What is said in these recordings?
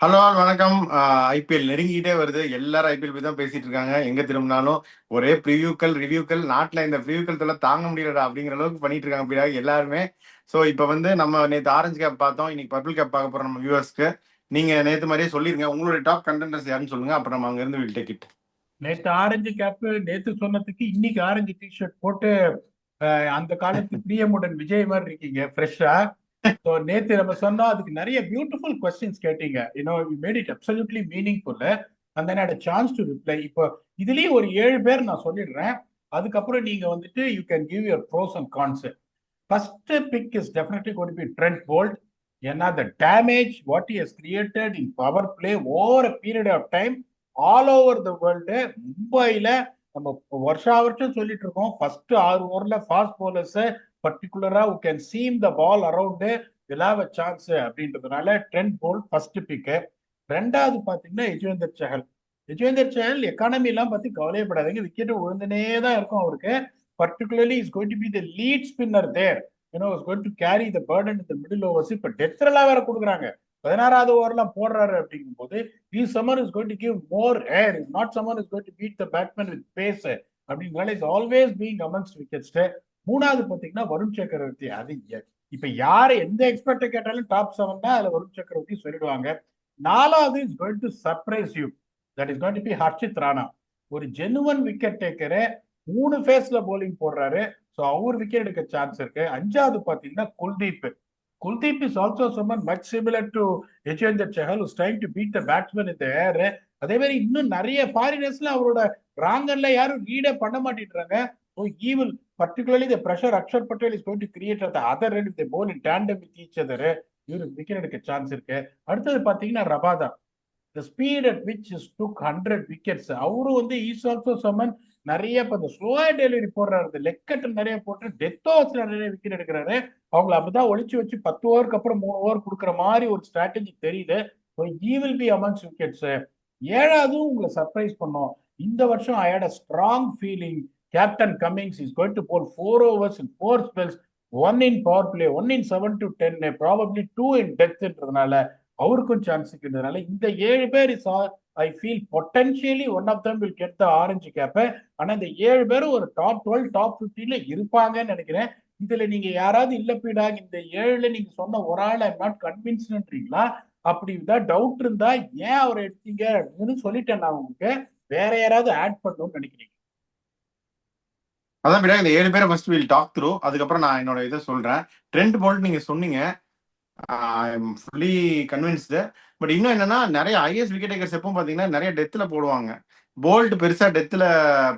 Hello வணக்கம். IPL நெருங்கிட்டே வருது. எல்லாரும் ஐபிஎல் பத்தி தான் பேசிட்டு இருக்காங்க. எங்க திரும்பினாலும் ஒரே ப்ரிவியூக்கள் ரிவ்யூக்கள். நாட்டுல இந்த ப்ரிவியூக்கள் தொல்லை தாங்க முடியலடா அப்படிங்கிற அளவுக்கு பண்ணிட்டு இருக்காங்க அப்படியா எல்லாருமே. ஸோ இப்போ வந்து நம்ம நேற்று ஆரஞ்சு கேப் பார்த்தோம், இன்னைக்கு பர்பிள் கேப் பார்க்க போறோம் நம்ம வியூவர்ஸ்க்கு. நீங்க நேற்று மாதிரியே சொல்லிருங்க உங்களுடைய டாப் கண்டென்டர்ஸ் யாருன்னு சொல்லுங்க, அப்புறம் நம்ம அங்க இருந்து வில் டேக் இட். நேத்து ஆரஞ்சு கேப் நேத்து சொன்னதுக்கு இன்னைக்கு ஆரஞ்சு டிஷர்ட் போட்டு அந்த காலத்து பிரியமுடன் விஜய் மாதிரி இருக்கீங்க ஃப்ரெஷ்ஷா. ஸோ நேத்து நம்ம சொன்னோம், அதுக்கு நிறைய பியூட்டிஃபுல் கொஸ்டின்ஸ் கேட்டீங்க. You made it absolutely meaningful. அந்த நேரம் சான்ஸ் டு ரிப்ளை. இப்போ இதுலயும் ஒரு 7 பேர் நான் சொல்லிடுறேன். அதுக்கப்புறம் நீங்க வந்துட்டு you can give your pros and cons. First pick is definitely going to be Trent Boult. ஏன்னா the damage what he has created in power play over a period of time all over the world. மும்பைல நம்ம வருஷா வருஷம் சொல்லிட்டு இருக்கோம், first 6 ஓவர்ல fast bowlers பர்டிகுலரா who can seam the ball around will have a chance அப்படின்றதுனால Trent Boult first pick. ரெண்டாவது பாத்தீங்கன்னா யுஜ்வேந்தர் சஹல். யுஜ்வேந்தர் சஹல் எக்கானமி எல்லாம் பத்தி கவலையப்படாதீங்க, விக்கெட் விழுந்துனே தான் இருக்கும் அவருக்கு. Particularly is going to be the lead spinner there. Is going to carry the burden in the middle overs. இப்ப டெத்லாம் வேற கொடுக்குறாங்க, 16வது ஓவர்லாம் போடுறாரு. அப்படிங்கும் போது summer is going to give more air. Is not summer is going to beat the batsman with pace. அப்படிங்கிறனால is always being amongst wickets. மூணாவது பாத்தீங்கன்னா வருண் சக்கரவர்த்தி. அது இப்ப யாரு எந்த எக்ஸ்பர்ட்டை கேட்டாலும் டாப் 7 தான் அதுல வருண் சக்கரவர்த்தி சொல்லிடுவாங்க. நாலாவது is going to surprise you. That is going to be Harshit Rana. ஒரு ஜெனுவன் விக்கெட் டேக்கரு, 3 ஃபேஸ்ல போலிங் போடுறாரு. ஸோ அவர் விக்கெட் எடுக்க சான்ஸ் இருக்கு. அஞ்சாவது பாத்தீங்கன்னா Kuldeep. Kuldeep is also someone much similar to Yuzvendra Chahal who's trying to beat the batsman in the air. அதே மாதிரி இன்னும் நிறைய ஃபாரினர்ஸ்ல அவரோட ராங்கன்ல யாரும் லீடே பண்ண மாட்டேன்றாங்க. So he will particularly the pressure Akshar Patel is going to create at the other end if they bowl in tandem with each other. இவருக்கு wicket எடுக்க சான்ஸ் இருக்கு. அடுத்தது பாத்தீங்கன்னா Rabada. the speed at which he took 100 wickets. அவரும் வந்து is also சமன். நிறைய இப்போ இந்த ஸ்லோவா டெலிவரி போடுறாரு, லெக் கட் நிறைய போட்டு டெத் ஓவர்ஸ்ல நிறைய விக்கெட் எடுக்கிறாரு. அவங்களை அப்படிதான் ஒழிச்சு வச்சு 10 ஓவருக்கு அப்புறம் 3 ஓவர் கொடுக்குற மாதிரி ஒரு ஸ்ட்ராட்டஜி தெரியுது. So he will be amongst wickets. ஏழாவதும் உங்களை சர்ப்ரைஸ் பண்ணோம். இந்த வருஷம் I had a strong feeling captain Cummins is going to bowl 4 overs in 4 spells, 1 in power play, 1 in 7 to 10, probably 2 in deathன்றதுனால அவருக்கும் சான்ஸ் இருக்கிறதுனால இந்த 7 பேர் is I feel potentially one of them will get the orange கேப்பை. ஆனா இந்த 7 பேரும் ஒரு டாப் 12 டாப் 15ல இருப்பாங்கன்னு நினைக்கிறேன். இதுல நீங்க யாராவது இல்ல பீடா இந்த 7ல நீங்க சொன்ன ஒரு ஆள் ஐம் நாட் கன்வின்ஸ்ன்றீங்களா? அப்படி தான் டவுட் இருந்தா ஏன் அவரை எடுத்தீங்க அப்படின்னு சொல்லிட்டேன் நான் உங்களுக்கு. வேற யாராவது ஆட் பண்ணணும்னு நினைக்கிறீங்க? அதான் விட இந்த 7 பேரை ஃபர்ஸ்ட் வில் டாக் த்ரூ, அதுக்கப்புறம் நான் என்னோட இதை சொல்றேன். ட்ரெண்ட் போல்ட் நீங்க சொன்னீங்க, I am fully convinced. But இன்னும் என்னன்னா, நிறைய ஐஎஸ் விக்கெட் டேக்கர்ஸ் எப்பவும் பார்த்தீங்கன்னா நிறைய டெத்தில் போடுவாங்க. போல்ட் பெருசா டெத்தில்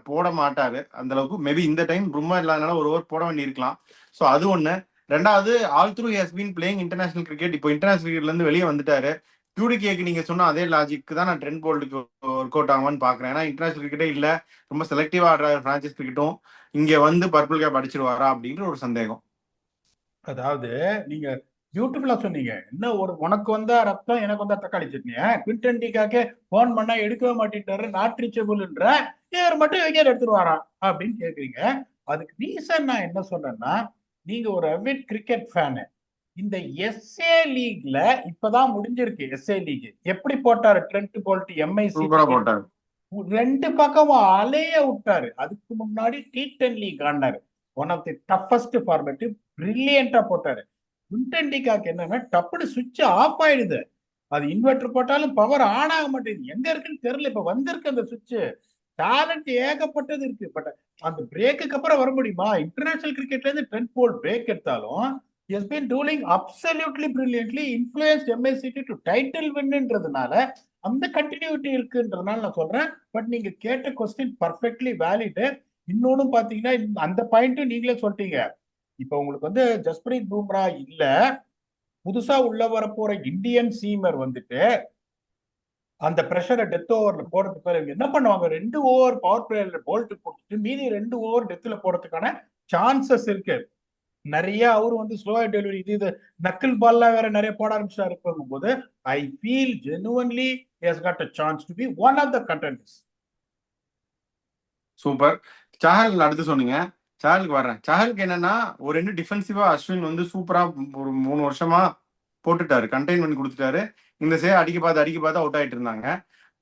போட மாட்டாரு அந்த அளவுக்கு. மேபி இந்த டைம் ரொம்ப இல்லாதனால ஒரு ஓவர் போட வேண்டி இருக்கலாம். ஸோ அது ஒன்று. ரெண்டாவது, all through has been playing international cricket. இப்போ இன்டர்நேஷனல் கிரிக்கெட்ல இருந்து வெளியே வந்துட்டாரு. QDK நீங்க சொன்ன அதே லாஜிக் தான் நான் ட்ரெண்ட் போல்டுக்கு ஒர்க் அவுட் ஆகுமான்னு பாக்குறேன். ஏன்னா இன்டர்நேஷனல் கிரிக்கெட்டே இல்ல, ரொம்ப செலக்டிவா ஆடுற பிரான்சைஸ் கிரிக்கெட்டும் இங்க வந்து பர்பிள் கேப் அடிச்சிருவாரா அப்படின்ற ஒரு சந்தேகம். அதாவது நீங்க பியூட்டிஃபுல்லா சொன்னீங்க. என்ன ஒரு உனக்கு வந்தா ரத்தம் எனக்கு வந்தா தக்காளி சட்னிய குவிண்டன் டிகாக்கே போன் பண்ணா எடுக்கவே மாட்டேன்ட்டாரு, நாட் ரீச்சபிள்ன்ற இவர் மட்டும் விக்கெட் எடுத்துருவாராம் அப்படின்னு கேக்குறீங்க. அதுக்கு ரீசன் நான் என்ன சொல்றேன்னா, நீங்க ஒரு அவிட் கிரிக்கெட் ஃபேனு. இந்த எஸ்ஏ லீக்ல இப்பதான் முடிஞ்சிருக்கு. எஸ்ஏ லீக் எப்படி போட்டாரு ட்ரெண்ட் போல்ட் எம்ஐசி சூப்பரா போட்டாரு. 2 பக்கமும் அலைய விட்டாரு. அதுக்கு முன்னாடி T10 லீக் ஆடினாரு. One of the toughest format. பிரில்லியண்டா போட்டாரு. குவிண்டன் டிகாக் என்னன்னா டப்புனு சுவிட்ச் ஆஃப் ஆயிடுது. அது இன்வெர்டர் போட்டாலும் பவர் ஆன் ஆக மாட்டேங்குது, எங்க இருக்குன்னு தெரியல. இப்ப வந்திருக்கு அந்த சுவிட்ச். டேலண்ட் ஏகப்பட்டது இருக்கு. பட் அந்த பிரேக்குக்கு அப்புறம் வர முடியுமா? இன்டர்நேஷனல் கிரிக்கெட்ல இருந்து ட்ரெண்ட் போல்ட் பிரேக் எடுத்தாலும் he has been doing absolutely brilliantly, influenced MI City to title win-ன்றதுனால அந்த கண்டினியூட்டி இருக்குன்றதுனால நான் சொல்றேன். பட் நீங்க கேட்ட கொஸ்டின் பர்ஃபெக்ட்லி வேலிட். இன்னொன்னு பாத்தீங்கன்னா அந்த பாயிண்ட்டும் நீங்களே சொல்லிட்டீங்க. இப்ப உங்களுக்கு வந்து ஜஸ்பிரீத் பும்ரா இல்ல, புதுசா உள்ள வர போற இந்தியன் சீமர் வந்துட்டு அந்த பிரஷரை டெத் ஓவர்ல போறதுக்கு பேர் என்ன பண்ணுவாங்க, 2 ஓவர் பவர் பிளேயர்ல போல்ட் போட்டுட்டு மீதி 2 ஓவர் டெத்ல போறதுக்கான சான்சஸ் இருக்கு நிறைய. அவரு வந்து ஸ்லோவா டெலிவரி இது நக்கிள் பால்லாம் வேற நிறைய போட ஆரம்பிச்சாரு போது I feel genuinely has got a chance to be one of the contenders. Super. Chahal அடுத்து சொன்னீங்க. சஹலுக்கு வர்றேன். சஹலுக்கு என்னன்னா, ஒரு 2 டிஃபென்சிவா அஸ்வின் வந்து சூப்பரா ஒரு 3 வருஷமா போட்டுட்டாரு, கண்டெயின் பண்ணி கொடுத்துட்டாரு. இந்த சைடு அடிக்க பார்த்து அவுட் ஆயிட்டு இருந்தாங்க.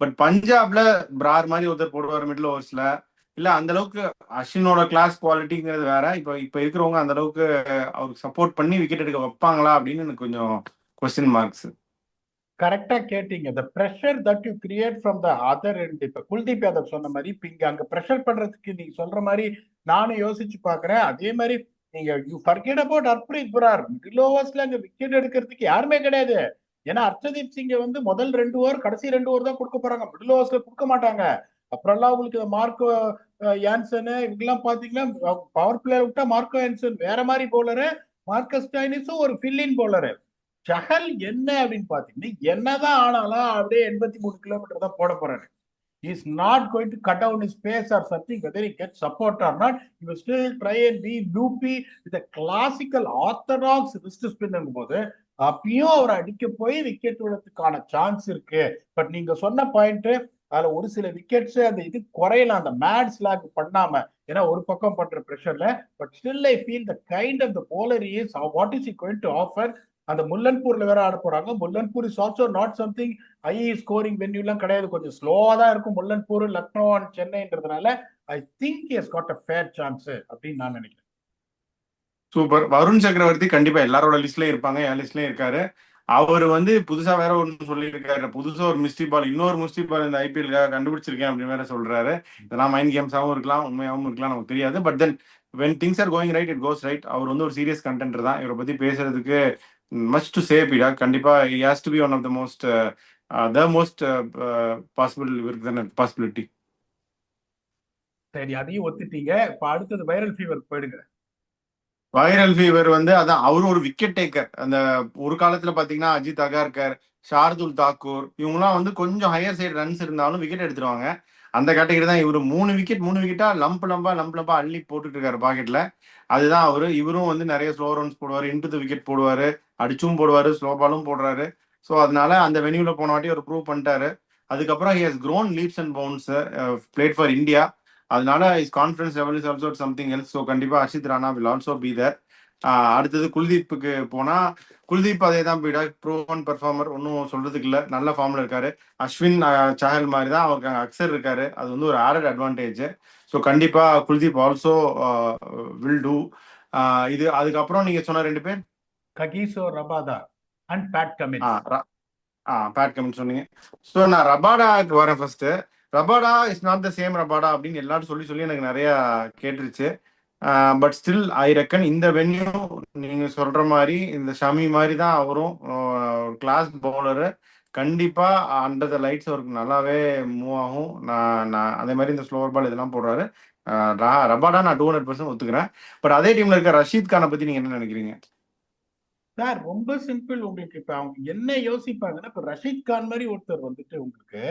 பட் பஞ்சாப்ல பிரார் மாதிரி ஒருத்தர் போடுவார் மிடில் ஓவர்ஸ்ல. இல்ல அந்த அளவுக்கு அஸ்வினோட கிளாஸ் குவாலிட்டிங்கிறது வேற. இப்ப இருக்கிறவங்க அந்த அளவுக்கு அவருக்கு சப்போர்ட் பண்ணி விக்கெட் எடுக்க வைப்பாங்களா அப்படின்னு எனக்கு கொஞ்சம் கொஸ்டின் மார்க்ஸ். கரெக்டா கேட்டீங்க. the pressure that you create from the other end. இப்ப குல்தீப் யாதவ் சொன்ன மாதிரி இப்ப இங்க அங்க ப்ரெஷர் பண்றதுக்கு நீங்க சொல்ற மாதிரி நானும் யோசிச்சு பாக்குறேன். அதே மாதிரி நீங்க you forget about Harpreet Brar. Middle ஓவர்ஸ்ல அங்க விக்கெட் எடுக்கிறதுக்கு யாருமே கிடையாது. ஏன்னா ஹர்ஷதீப் சிங்க வந்து முதல் 2 ஓவர் கடைசி 2 ஓவர் தான் கொடுக்க போறாங்க, மிடில் ஓவர்ஸ்ல கொடுக்க மாட்டாங்க. அப்புறம் எல்லாம் உங்களுக்கு மார்க்கோ யான்சனு இவங்கெல்லாம் பாத்தீங்கன்னா பவர் பிளேயர் விட்டா மார்க்கோ யான்சன் வேற மாதிரி பவுலரு, மார்க்கஸ் ஸ்டாயினிஸும் ஒரு ஃபில்லின் பவுலரு. சஹல் என்ன அப்படின்னு பாத்தீங்கன்னா என்னதான் ஆனாலும் அப்படியே 83 கிலோமீட்டர் தான் போட போறாரு. He is not going to cut down his pace or something, whether he gets support or not. He will still try and be loopy with a classical orthodox wrist spin போது அப்பயும் அவர் அடிக்க போய் wicket விடுறதுக்கான chance இருக்கு. But நீங்க சொன்ன point, அதுல ஒரு சில விக்கெட்ஸ் அந்த இது குறையலாம் அந்த மேட் ஸ்லாக் பண்ணாம, ஏன்னா ஒரு பக்கம் பண்ற பிரஷர்ல. But still I feel the kind of the bowler is what is he going to offer. அந்த முல்லன்பூர்ல வேற ஆட போறாங்க. Mullanpur is also not something high scoring venue எல்லாம் கிடையாது, கொஞ்சம் ஸ்லோவா தான் இருக்கும் முல்லன்பூர், லக்னோ அண்ட் சென்னைன்றதுனால I think he has got a fair chance அப்படின்னு நான் நினைக்கிறேன். சூப்பர். வருண் சக்கரவர்த்தி கண்டிப்பா எல்லாரோட லிஸ்ட்லயும் இருப்பாங்க, என் லிஸ்ட்லயும் இருக்காரு. அவர் வந்து புதுசா வேற ஒன்று சொல்லியிருக்காரு, புதுசா ஒரு மிஸ்டி பால், இன்னொரு மிஸ்டி பால் இந்த ஐபிஎல்காக கண்டுபிடிச்சிருக்கேன் அப்படின்னு வேற சொல்றாரு. இதெல்லாம் மைண்ட் கேம்ஸாவும் இருக்கலாம், உண்மையாவும் இருக்கலாம், நமக்கு தெரியாது. But then when things are going right it goes right. அவர் வந்து ஒரு சீரியஸ் கண்டென்டர் தான். இவரை பத்தி பேசுறதுக்கு மச் டு சே பீடா. கண்டிப்பா he has to be one of the most the most possible இவருக்கு தானே பாசிபிலிட்டி. சரி, அதையும் ஒத்துட்டீங்க. இப்ப அடுத்தது வைரல் ஃபீவர் போயிடுங்க. வைரல் ஃபீவர் வந்து அதான் அவரும் ஒரு விக்கெட் டேக்கர். அந்த ஒரு காலத்துல பாத்தீங்கன்னா அஜித் அகார்கர், ஷார்துல் தாக்கூர் இவங்கலாம் வந்து கொஞ்சம் ஹையர் சைடு ரன்ஸ் இருந்தாலும் விக்கெட் எடுத்துருவாங்க. அந்த கேட்டகரி தான் இவரு. 3 விக்கெட்டா லம்பா அள்ளி போட்டுட்டு இருக்காரு பாக்கெட்ல. அதுதான் அவரு. இவரும் வந்து நிறைய ஸ்லோ ரன்ஸ் போடுவாரு, இன்டு த விக்கெட் போடுவாரு, அடிச்சும் போடுவாரு, ஸ்லோ பாலும் போடுறாரு. ஸோ அதனால அந்த வென்யூல போன வாட்டி அவர் ப்ரூவ் பண்ணிட்டாரு. அதுக்கப்புறம் he has grown leaps and bounds, played for India. அதனால his confidence level is also something else. So கண்டிப்பா Harshit Rana will also be there. அடுத்தது குல்தீப்புக்கு போனா, குல்தீப் அதே தான் பீடா, ப்ரூவன் பெர்ஃபார்மர், ஒன்றும் சொல்றதுக்கு இல்லை, நல்ல ஃபார்ம்ல இருக்காரு. அஸ்வின் சஹல் மாதிரி தான் அவருக்கு அங்கே அக்சர் இருக்காரு, அது வந்து ஒரு ஆடட் அட்வான்டேஜ். ஸோ கண்டிப்பா குல்தீப் ஆல்சோ வில் டூ. இது அதுக்கப்புறம் நீங்க சொன்ன 2 பேர் Kagiso Rabada and Pat Cummins. Pat comment சொன்னீங்க. ஸோ நான் ரபாடாக்கு வரேன் first. Rabada is not the same Rabada அப்படின்னு எல்லாரும் சொல்லி சொல்லி எனக்கு நிறைய கேட்டுருச்சு. பட் ஸ்டில் ஐ ரெக்கன் இந்த வென்யூ நீங்க சொல்ற மாதிரி இந்த ஷமி மாதிரி தான் அவரும் கிளாஸ் பவுலரு. கண்டிப்பா அண்டர் த லைட்ஸ் அவருக்கு நல்லாவே மூவ் ஆகும். நான் அதே மாதிரி இந்த ஸ்லோவர் பால் இதெல்லாம் போடுறாரு. ரபாடா நான் 200% ஒத்துக்கிறேன். பட் அதே டீம்ல இருக்க ரஷீத் கானை பத்தி நீங்க என்ன நினைக்கிறீங்க? சார் ரொம்ப சிம்பிள். உங்களுக்கு இப்ப அவங்க என்ன யோசிப்பாங்கன்னா, இப்ப ரஷீத் கான் மாதிரி ஒருத்தர் வந்துட்டு உங்களுக்கு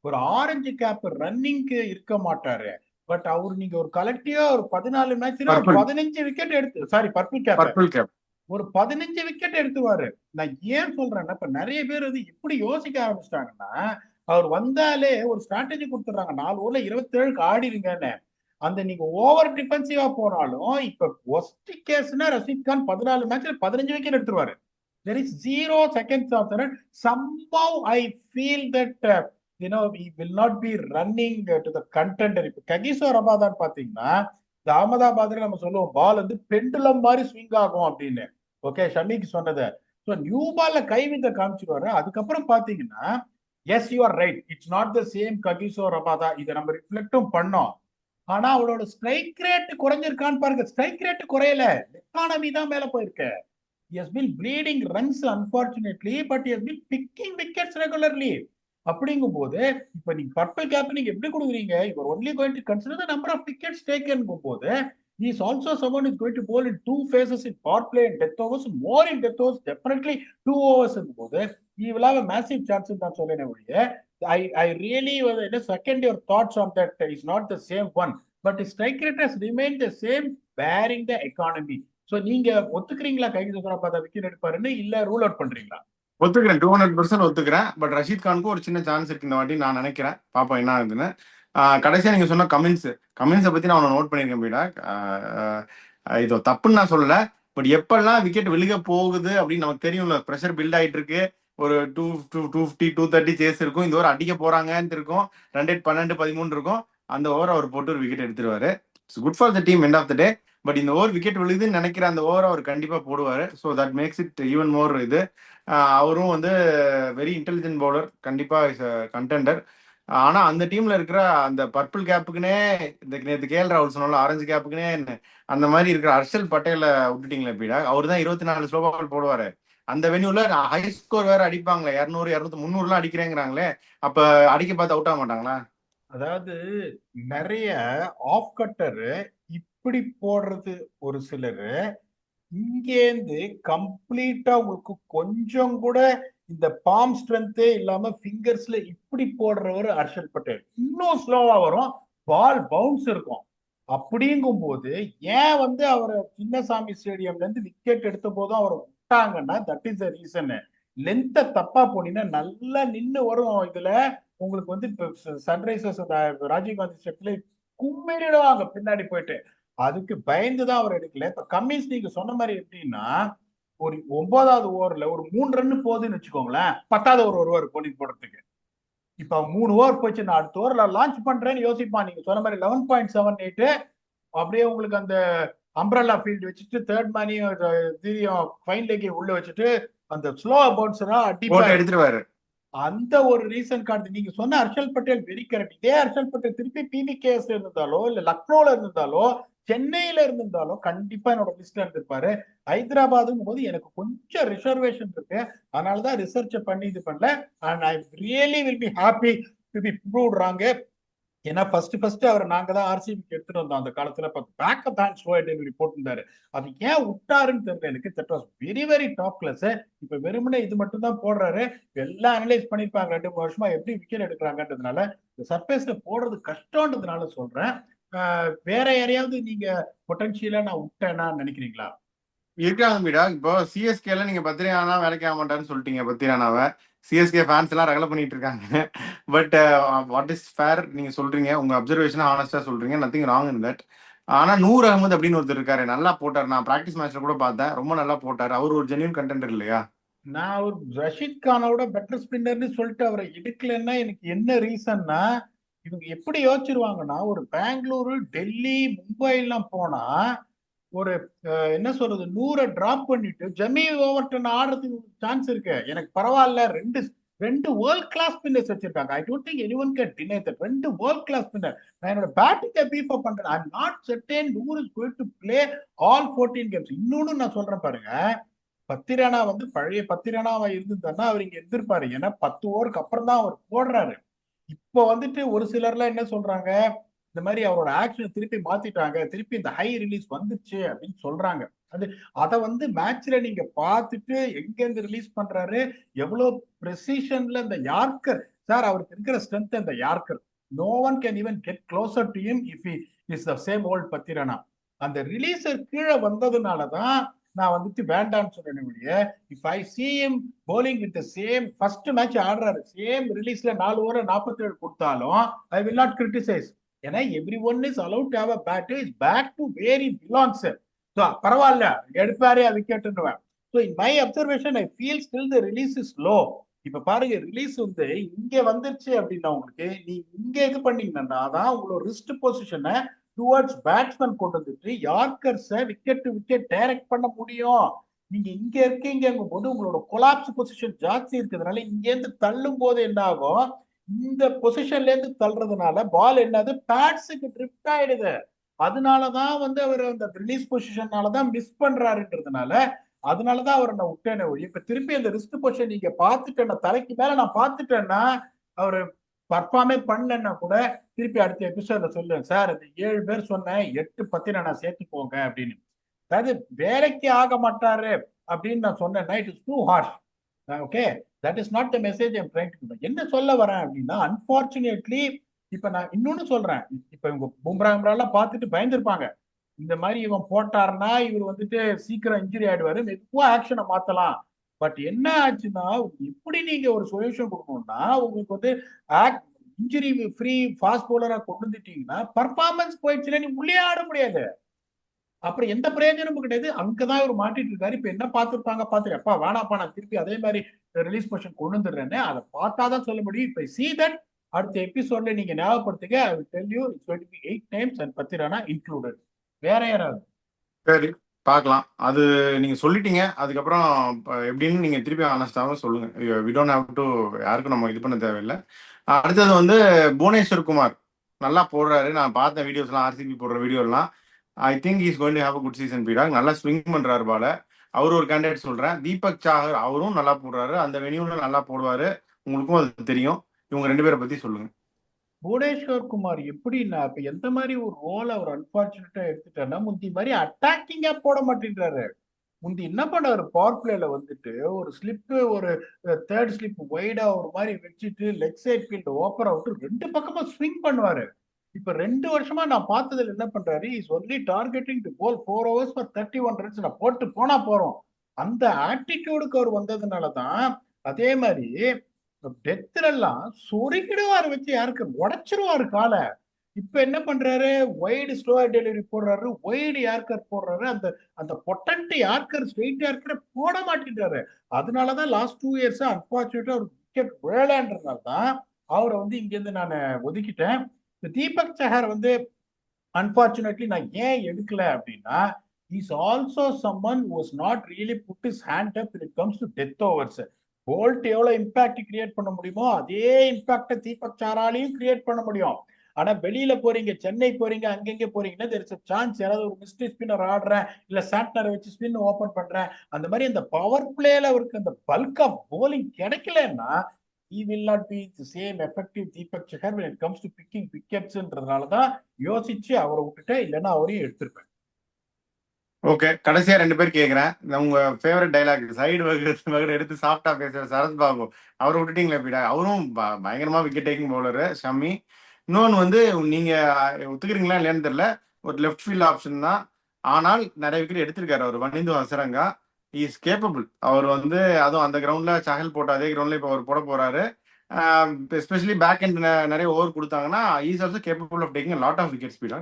ஒரு ஆரஞ்சு கேப் ரன்னிங்க்கு இருக்க மாட்டாரு. பட் அவரு நீங்க ஒரு கலெக்டிவா ஒரு 14 மேட்ச்ல 15 விக்கெட் எடுத்து, சாரி பர்பிள் கேப், ஒரு 15 விக்கெட் எடுத்துவாரு. நான் ஏன் சொல்றேன்னா, இப்ப நிறைய பேர் வந்து இப்படி யோசிக்க ஆரம்பிச்சிட்டாங்கன்னா, அவர் வந்தாலே ஒரு ஸ்ட்ராட்டஜி கொடுத்துறாங்க, 4 ஓவர்ல 27க்கு ஆடிருங்கன்னு. அந்த நீங்க ஓவர் டிஃபென்சிவா போனாலும் இப்ப ஒஸ்ட் கேஸ்னா ரஷீத் கான் 14 மேட்ச்ல 15 wicket எடுத்துருவாரு. there is 0 seconds of that. Somehow I feel that we will not be running to the contender. இப்ப ககிசோ ரபாதான் பாத்தீங்கன்னா, இந்த அகமதாபாத்ல நம்ம சொல்லுவோம் பால் வந்து பெண்டுலம் மாதிரி ஸ்விங் ஆகும் அப்படின்னு. ஓகே, ஷமிக்கு சொன்னது. ஸோ நியூ பால்ல கைவித்த காமிச்சிருவாரு. அதுக்கப்புறம் பாத்தீங்கன்னா, yes you are right, it's not the same Kagiso Rabada. இதை நம்ம ரிஃப்ளெக்டும் பண்ணோம். ஆனா அவளோட ஸ்ட்ரைக் ரேட் குறைஞ்சிருக்கான்னு பாருங்க. ஸ்ட்ரைக் ரேட் குறையல, எக்கானமி தான் மேல போயிருக்கு. he has been bleeding runs unfortunately, but he has been picking wickets regularly. அப்படிங்கும் போது இப்ப நீங்க பர்பிள் கேப் நீங்க எப்படி கொடுக்குறீங்க? இவர் only going to consider the number of wickets taken போது he is also someone who is going to bowl in 2 phases in power play and death overs, more in death overs, definitely 2 overs போது he will have a massive chance in that சொல்றேன் ஒழிய. I really second your thoughts on that is not the same one, but his strike rate has remained the same bearing the economy. So நீங்க ஒத்துக்கிறீங்களா கைது பார்த்தா wicket எடுப்பாருன்னு, இல்ல rule out பண்றீங்களா? ஒத்துக்கிறேன், 200% ஒத்துக்கிறேன். பட் ரஷீத் கானுக்கு ஒரு சின்ன சான்ஸ் இருக்கு இந்த வாட்டி நான் நினைக்கிறேன். பாப்பா என்ன ஆகுதுன்னு. கடைசியா நீங்க சொன்ன கமின்ஸை பத்தி நான் நோட் பண்ணியிருக்கேன் பீடா. இது தப்புன்னு நான் சொல்லல. பட் எப்பெல்லாம் விக்கெட் விழுக போகுது அப்படின்னு நமக்கு தெரியும்ல, ப்ரெஷர் பில்ட் ஆயிட்டு இருக்கு, ஒரு 250 230 சேஸ் இருக்கும், இந்த ஓவர் அடிக்க போறாங்கன்னு இருக்கும், ரன் ரேட் 12 13 இருக்கும், அந்த ஓவர் அவர் போட்டு ஒரு விக்கெட் எடுத்துருவாரு. It's good for the team end of the day. But இந்த ஓவர் விக்கெட் விழுதுன்னு நினைக்கிற அந்த ஓவர் அவர் கண்டிப்பா போடுவாரு. So that makes it even more இது. அவரும் வந்து வெரி இன்டெலிஜென்ட் பவுலர், கண்டிப்பா இஸ் கண்டெண்டர். ஆனா அந்த டீம்ல இருக்கிற அந்த பர்பிள் கேப்புக்குனே, இந்த நேற்று கேஎல் ராகுல் சொன்னால ஆரஞ்சு கேப்புக்குனே அந்த மாதிரி இருக்கிற ஹர்ஷல் பட்டேல விட்டுட்டீங்களா பீடா? அவர் தான் 24 ஸ்லோ பால் போடுவாரு. அந்த வென்யூல ஹை ஸ்கோர் வேற அடிப்பாங்களே, 200 200 300 அடிக்கிறேங்கிறாங்களே, அப்ப அடிக்க பார்த்து அவுட் ஆக மாட்டாங்களா? அதாவது நிறைய ஆஃப் கட்டர் இப்படி போடுறது ஒரு சிலரு, இங்கேருந்து கம்ப்ளீட்டா உங்களுக்கு கொஞ்சம் கூட இந்த பாம் ஸ்ட்ரென்த்தே இல்லாம ஃபிங்கர்ஸ்ல இப்படி போடுறவர் ஹர்ஷல் பட்டேல். இன்னும் ஸ்லோவா வரும், பால் பவுன்ஸ் இருக்கும். அப்படிங்கும் போது ஏன் வந்து அவரை சின்னசாமி ஸ்டேடியம்ல இருந்து விக்கெட் எடுத்த போதும் அவரை விட்டாங்கன்னா, தட் இஸ் த ரீசன். லென்த்தை தப்பா போனீங்கன்னா நல்லா நின்று வரும். இதுல உங்களுக்கு வந்து சன்ரைசர்ஸ் ராஜீவ்காந்தி ஸ்டெப்ல கும்மிடுவாங்க பின்னாடி போயிட்டு. அதுக்கு பயந்துதான் அவர் எடுக்கல. இப்ப கம்மின்ஸ் நீங்க சொன்ன மாதிரி எப்படின்னா, ஒரு 9வது ஓவர்ல ஒரு 3 ரன் போகுதுன்னு வச்சுக்கோங்களேன், 10வது ஓவர் வருவார் போலிங் போடுறதுக்கு. இப்ப 3 ஓவர் போச்சு, நான் அடுத்த ஓவர்ல லான்ச் பண்றேன்னு யோசிப்பான். நீங்க சொன்ன மாதிரி 11.78 அப்படியே உங்களுக்கு அந்த அம்ப்ரல்லா ஃபீல்ட் வச்சுட்டு தேர்ட் மேனையும் தீரியம் ஃபைன் லெக்கையும் உள்ள வச்சுட்டு அந்த ஸ்லோ பவுன்சரா போட்டு அடிப்பாரு. எடுத்துருவாரு. அந்த ஒரு ரீசன் கார்டு நீங்க சொன்ன ஹர்ஷல் பட்டேல் வெரி கரெக்ட். இதே ஹர்ஷல் பட்டேல் திருப்பி பிவிகேஎஸ் இருந்தாலோ இல்ல லக்னோல இருந்தாலோ சென்னையில இருந்திருந்தாலோ கண்டிப்பா என்னோட லிஸ்ட்ல இருந்திருப்பாரு. ஹைதராபாதுங்கும் போது எனக்கு கொஞ்சம் ரிசர்வேஷன் இருக்கு, அதனாலதான் ரிசர்ச் பண்ணி இது பண்ணல. And I really will be happy to be proved wrong. ஏன்னா ஃபர்ஸ்ட் அவர் நாங்க தான் ஆர்சிபிக்கு எடுத்துட்டு வந்தோம் அந்த காலத்துல. பேக்கப் ஹேண்ட் ஸ்லோ டெலிவரி போட்டிருந்தாரு. அது ஏன் விட்டாருன்னு தெரியல எனக்கு. That was very very top class. இப்ப வெறுமனே இது மட்டும் தான் போடுறாரு. எல்லாம் அனலைஸ் பண்ணிருப்பாங்க 2 3 வருஷமா எப்படி விக்கெட் எடுக்கிறாங்கன்றதுனால. இந்த சர்ஃபேஸ்ல போடுறது கஷ்டம்ன்றதுனால சொல்றேன். வேற யாரையாவது நீங்க பொட்டன்ஷியலா நான் விட்டேன்னா நினைக்கிறீங்களா? இருக்காங்க மீடா. இப்போ சிஎஸ்கேல நீங்க பத்திரிகானா வேலைக்கு ஆக மாட்டாருன்னு சொல்லிட்டீங்க. பத்திரிகானாவை சிஎஸ்கே ஃபேன்ஸ் எல்லாம் ரகலை பண்ணிட்டு இருக்காங்க. பட் வாட் இஸ் ஃபேர் நீங்க சொல்றீங்க, உங்க அப்சர்வேஷன் ஹானஸ்டா சொல்றீங்க, நத்திங் ராங் இன் தட். ஆனா நூர் அகமது அப்படின்னு ஒருத்தர் இருக்காரு, நல்லா போட்டார். நான் பிராக்டிஸ் மேட்ச்ல கூட பார்த்தேன், ரொம்ப நல்லா போட்டார். அவர் ஒரு ஜென்யூன் கண்டென்டர் இல்லையா? நான் ஒரு ரஷீத் கானோட பெட்டர் ஸ்பின்னர்னு சொல்லிட்டு அவரை எடுக்கலன்னா எனக்கு என்ன ரீசன்னா, இவங்க எப்படி யோசிச்சிருவாங்கன்னா, ஒரு பெங்களூரு டெல்லி மும்பை எல்லாம் போனா ஒரு என்ன சொல்றது 100 டிராப் பண்ணிட்டு ஜமீ ஓவர்டன் ஆடுறதுக்கு சான்ஸ் இருக்கு. எனக்கு பரவாயில்ல, ரெண்டு ரெண்டு வேர்ல்ட் கிளாஸ் ஸ்பின்னர்ஸ் வச்சிருக்காங்க. I don't think anyone can deny that. ரெண்டு வேர்ல்ட் கிளாஸ் ஸ்பின்னர். நான் என்னோட பேட்டிங்கை பீஃப் அப் பண்றேன். I am not certain Noor is going to play all 14 games. இன்னொன்னு நான் சொல்றேன் பாருங்க, பத்திரானா வந்து பழைய பத்திரானாவா இருந்திருந்தாருன்னா அவர் இங்க இருந்திருப்பாரு. ஏன்னா 10 ஓவருக்கு அப்புறம் தான் அவர் போடுறாரு. இப்போ வந்துட்டு ஒரு சிலர்லாம் என்ன சொல்றாங்க, இந்த மாதிரி அவரோட ஆக்ஷன் திருப்பி மாத்திட்டாங்க, திருப்பி இந்த ஹை ரிலீஸ் வந்துச்சு அப்படின்னு சொல்றாங்க. அது அதை வந்து மேட்ச்ல நீங்க பார்த்துட்டு எங்க இருந்து ரிலீஸ் பண்றாரு, எவ்வளவு ப்ரெசிஷன்ல இந்த யார்கர் சார், அவருக்கு இருக்கிற ஸ்ட்ரென்த் அந்த yorker. No one can even get closer to him if he is the same old Pathirana. அந்த ரிலீஸர் கீழே வந்ததுனாலதான் நான் வந்துட்டு வேண்டாம்னு சொன்னேன். If I see him bowling with the same first match ஆடுறாரு, சேம் ரிலீஸ்ல 4 ஓவர் 47 கொடுத்தாலும் ஐ வில் நாட் கிரிட்டிசைஸ். ஏன்னா everyone is allowed to have a bad, is back to where he belongs. So பரவாயில்ல எடுப்பாரே விக்கெட்னுவேன். So in my observation I feel still the release is low. இப்ப பாருங்க release வந்து இங்க வந்துருச்சு அப்படின்னா உங்களுக்கு நீ இங்க இது பண்ணீங்கன்னா தான் உங்களோட ரிஸ்ட் பொசிஷனை டுவர்ட்ஸ் பேட்ஸ்மேன் கொண்டு வந்துட்டு யார்கர்ஸை விக்கெட் டு விக்கெட் டைரக்ட் பண்ண முடியும். நீங்க இங்க இருக்கீங்கும் போது உங்களோட கொலாப்ஸ் பொசிஷன் ஜாஸ்தி இருக்கிறதுனால இங்க இருந்து தள்ளும் போது என்ன ஆகும், இந்த பொசிஷன்ல இருந்து தள்ளுறதுனால பால் என்னது பேட்ஸுக்கு ட்ரிப்ட் ஆயிடுது. அதனாலதான் வந்து அவர் அந்த ரிலீஸ் பொசிஷனாலதான் மிஸ் பண்றாருன்றதுனால அதனாலதான் அவர் நான் விட்டேனே ஒழிய, இப்ப திருப்பி அந்த ரிஸ்க் பொசிஷன் நீங்க பாத்துட்டேன்னா தலைக்கு மேல நான் பாத்துட்டேன்னா அவரு பர்ஃபார்மே பண்ணலன்னா கூட திருப்பி அடுத்த எபிசோட்ல சொல்லுவேன், சார் இந்த 7 பேர் சொன்னேன் 8 பத்தி நான் சேர்த்துக்கோங்க அப்படின்னு. அதாவது வேலைக்கு ஆக மாட்டாரு அப்படின்னு நான் சொன்னேன்னா it is two harsh. Okay, that is not the message I'm trying to. என்ன சொல்ல வரேன் அப்படின்னா, அன்பார்ச்சுனேட்லி இப்ப நான் இன்னொன்னு சொல்றேன். இப்ப இவங்க பும்ரா எல்லாம் பார்த்துட்டு பயந்துருப்பாங்க. இந்த மாதிரி இவன் போட்டாருன்னா இவர் வந்துட்டு சீக்கிரம் இன்ஜுரி ஆயிடுவாரு, மெதுவா ஆக்ஷனை மாத்தலாம். பட் என்ன ஆச்சுன்னா, எப்படி நீங்க ஒரு சொல்யூஷன் கொடுக்கணும்னா உங்களுக்கு வந்து இன்ஜுரி ஃப்ரீ ஃபாஸ்ட் பவுலரா கொண்டு வந்துட்டீங்கன்னா பர்ஃபார்மன்ஸ் போயிடுச்சுன்னா நீ உள்ளே ஆட முடியாது. அப்புறம் எந்த பிரயோஜனமும் கிடையாது. அங்கதான் இவர் மாட்டிட்டு இருக்காரு. இப்ப என்ன பார்த்துருப்பாங்க பார்த்துட்டு அப்பா வேணாப்பா நான் திருப்பி அதே மாதிரி ரிலீஸ் போர்ஷன் கொண்டு வந்துடுறேன்னு அதை பார்த்தாதான் சொல்ல முடியும். இப்ப see that அடுத்த எபிசோட்ல நீங்க ஞாபகப்படுத்துங்க. I will tell you it's going to be 8 names and Pathirana included. வேற யாராவது? சரி, பார்க்கலாம். அது நீங்க சொல்லிட்டீங்க. அதுக்கப்புறம் எப்படின்னு நீங்க திருப்பி ஆனஸ்டாவும் சொல்லுங்க. வி டோன்ட் ஹேவ் டு யாருக்கும் நம்ம இது பண்ண தேவையில்லை. அடுத்தது வந்து புவனேஸ்வர் குமார் நல்லா போடுறாரு. நான் பார்த்த வீடியோஸ்லாம், ஆர்சிபி போடுற வீடியோலாம். I think is going to have a good season பீடாக். நல்லா ஸ்விங் பண்றாரு பால. அவர் ஒரு கேண்டிடேட் சொல்றேன். தீபக் சாகர் அவரும் நல்லா போடுறாரு. அந்த வெனியூல நல்லா போடுவாரு. உங்களுக்கும் அது தெரியும். இவங்க 2 பேரை பத்தி சொல்லுங்க. புவனேஸ்வர் குமார் எப்படின்னா இப்ப எந்த மாதிரி ஒரு ரோல் அவர் அன்பார்ச்சுனேட்டா எடுத்துட்டாருன்னா முந்தி மாதிரி அட்டாக்கிங்கா போட மாட்டேன்றாரு. முந்தி என்ன பண்ணாரு பவர் பிளேல வந்துட்டு ஒரு ஸ்லிப்பு ஒரு தேர்ட் ஸ்லிப் வைடா ஒரு மாதிரி வச்சுட்டு லெக் சைட் ஃபீல்ட் ஓப்பர் அவுட் 2 பக்கமா ஸ்விங் பண்ணுவாரு. இப்ப 2 வருஷமா நான் பார்த்ததுல என்ன பண்றாரு is only targeting to bowl 4 overs for 31 runs. நான் போட்டு போனா போறோம் அந்த ஆட்டிடியூடுக்கு அவர் வந்ததுனாலதான். அதே மாதிரி டெத்துல எல்லாம் சொருகிடுவாரு வச்சு யாருக்கு உடைச்சிருவாரு காலை. இப்ப என்ன பண்றாரு வைடு ஸ்லோவர் டெலிவரி போடுறாரு, வைடு யார்கர் போடுறாரு. அந்த அந்த பொட்டன்ட் யார்கர் ஸ்ட்ரெயிட் யார்கர் போட மாட்டேன்றாரு. அதனாலதான் லாஸ்ட் 2 years அன்பார்ச்சுனேட்டா ஒரு விக்கெட் விழலன்றதுனால தான் அவரை வந்து இங்க இருந்து நான் ஒதுக்கிட்டேன். இந்த தீபக் சஹர் வந்து அன்பார்ச்சுனேட்லி நான் ஏன் எடுக்கல அப்படின்னா is also someone was not really put his hand up when it comes to death overs. Boult எவ்வளவு இம்பாக்ட் கிரியேட் பண்ண முடியுமோ அதே இம்பாக்ட தீபக் சாராலையும் கிரியேட் பண்ண முடியும். ஆனா வெளியில போறீங்க, சென்னை போறீங்க, அங்கங்க போறீங்கன்னா there is a chance யாராவது ஒரு மிஸ்ட்ரி ஸ்பின்னர் ஆடுறேன் இல்ல சாட்னரை வச்சு ஸ்பின் ஓபன் பண்றேன் அந்த மாதிரி அந்த பவர் பிளேல அவருக்கு அந்த பல்க் ஆஃப் போலிங் கிடைக்கலன்னா he will not be the same effective Deepak Chahar when it comes to picking wicketsன்றதுனாலதான் யோசிச்சு அவரை விட்டுட்டேன். இல்லைன்னா அவரையும் எடுத்திருப்பேன். ஓகே, கடைசியா 2 பேர் கேட்குறேன். உங்க ஃபேவரட் டைலாக் சைடு வகர் எடுத்து சாஃப்டா பேசுற சரத் பாபு அவரை விட்டுட்டீங்களா பீடா? அவரும் பயங்கரமா விக்கெட் டேக்கிங் பவுலரு ஷம்மி. இன்னொன்று வந்து நீங்க ஒத்துக்கிறீங்களா இல்லையான்னு தெரியல, ஒரு லெஃப்ட் ஃபீல்ட் ஆப்ஷன் தான். ஆனால் நிறைய விக்கெட் எடுத்திருக்காரு அவர். Wanindu Hasaranga is capable. அவர் வந்து அதுவும் அந்த கிரவுண்ட்ல சஹல் போட்ட அதே கிரவுண்ட்ல இப்போ அவர் போட போறாரு. எஸ்பெஷலி பேக் எண்ட் நிறைய ஓவர் கொடுத்தாங்கன்னா is also capable of taking lot of wicket ஸ்பீடா.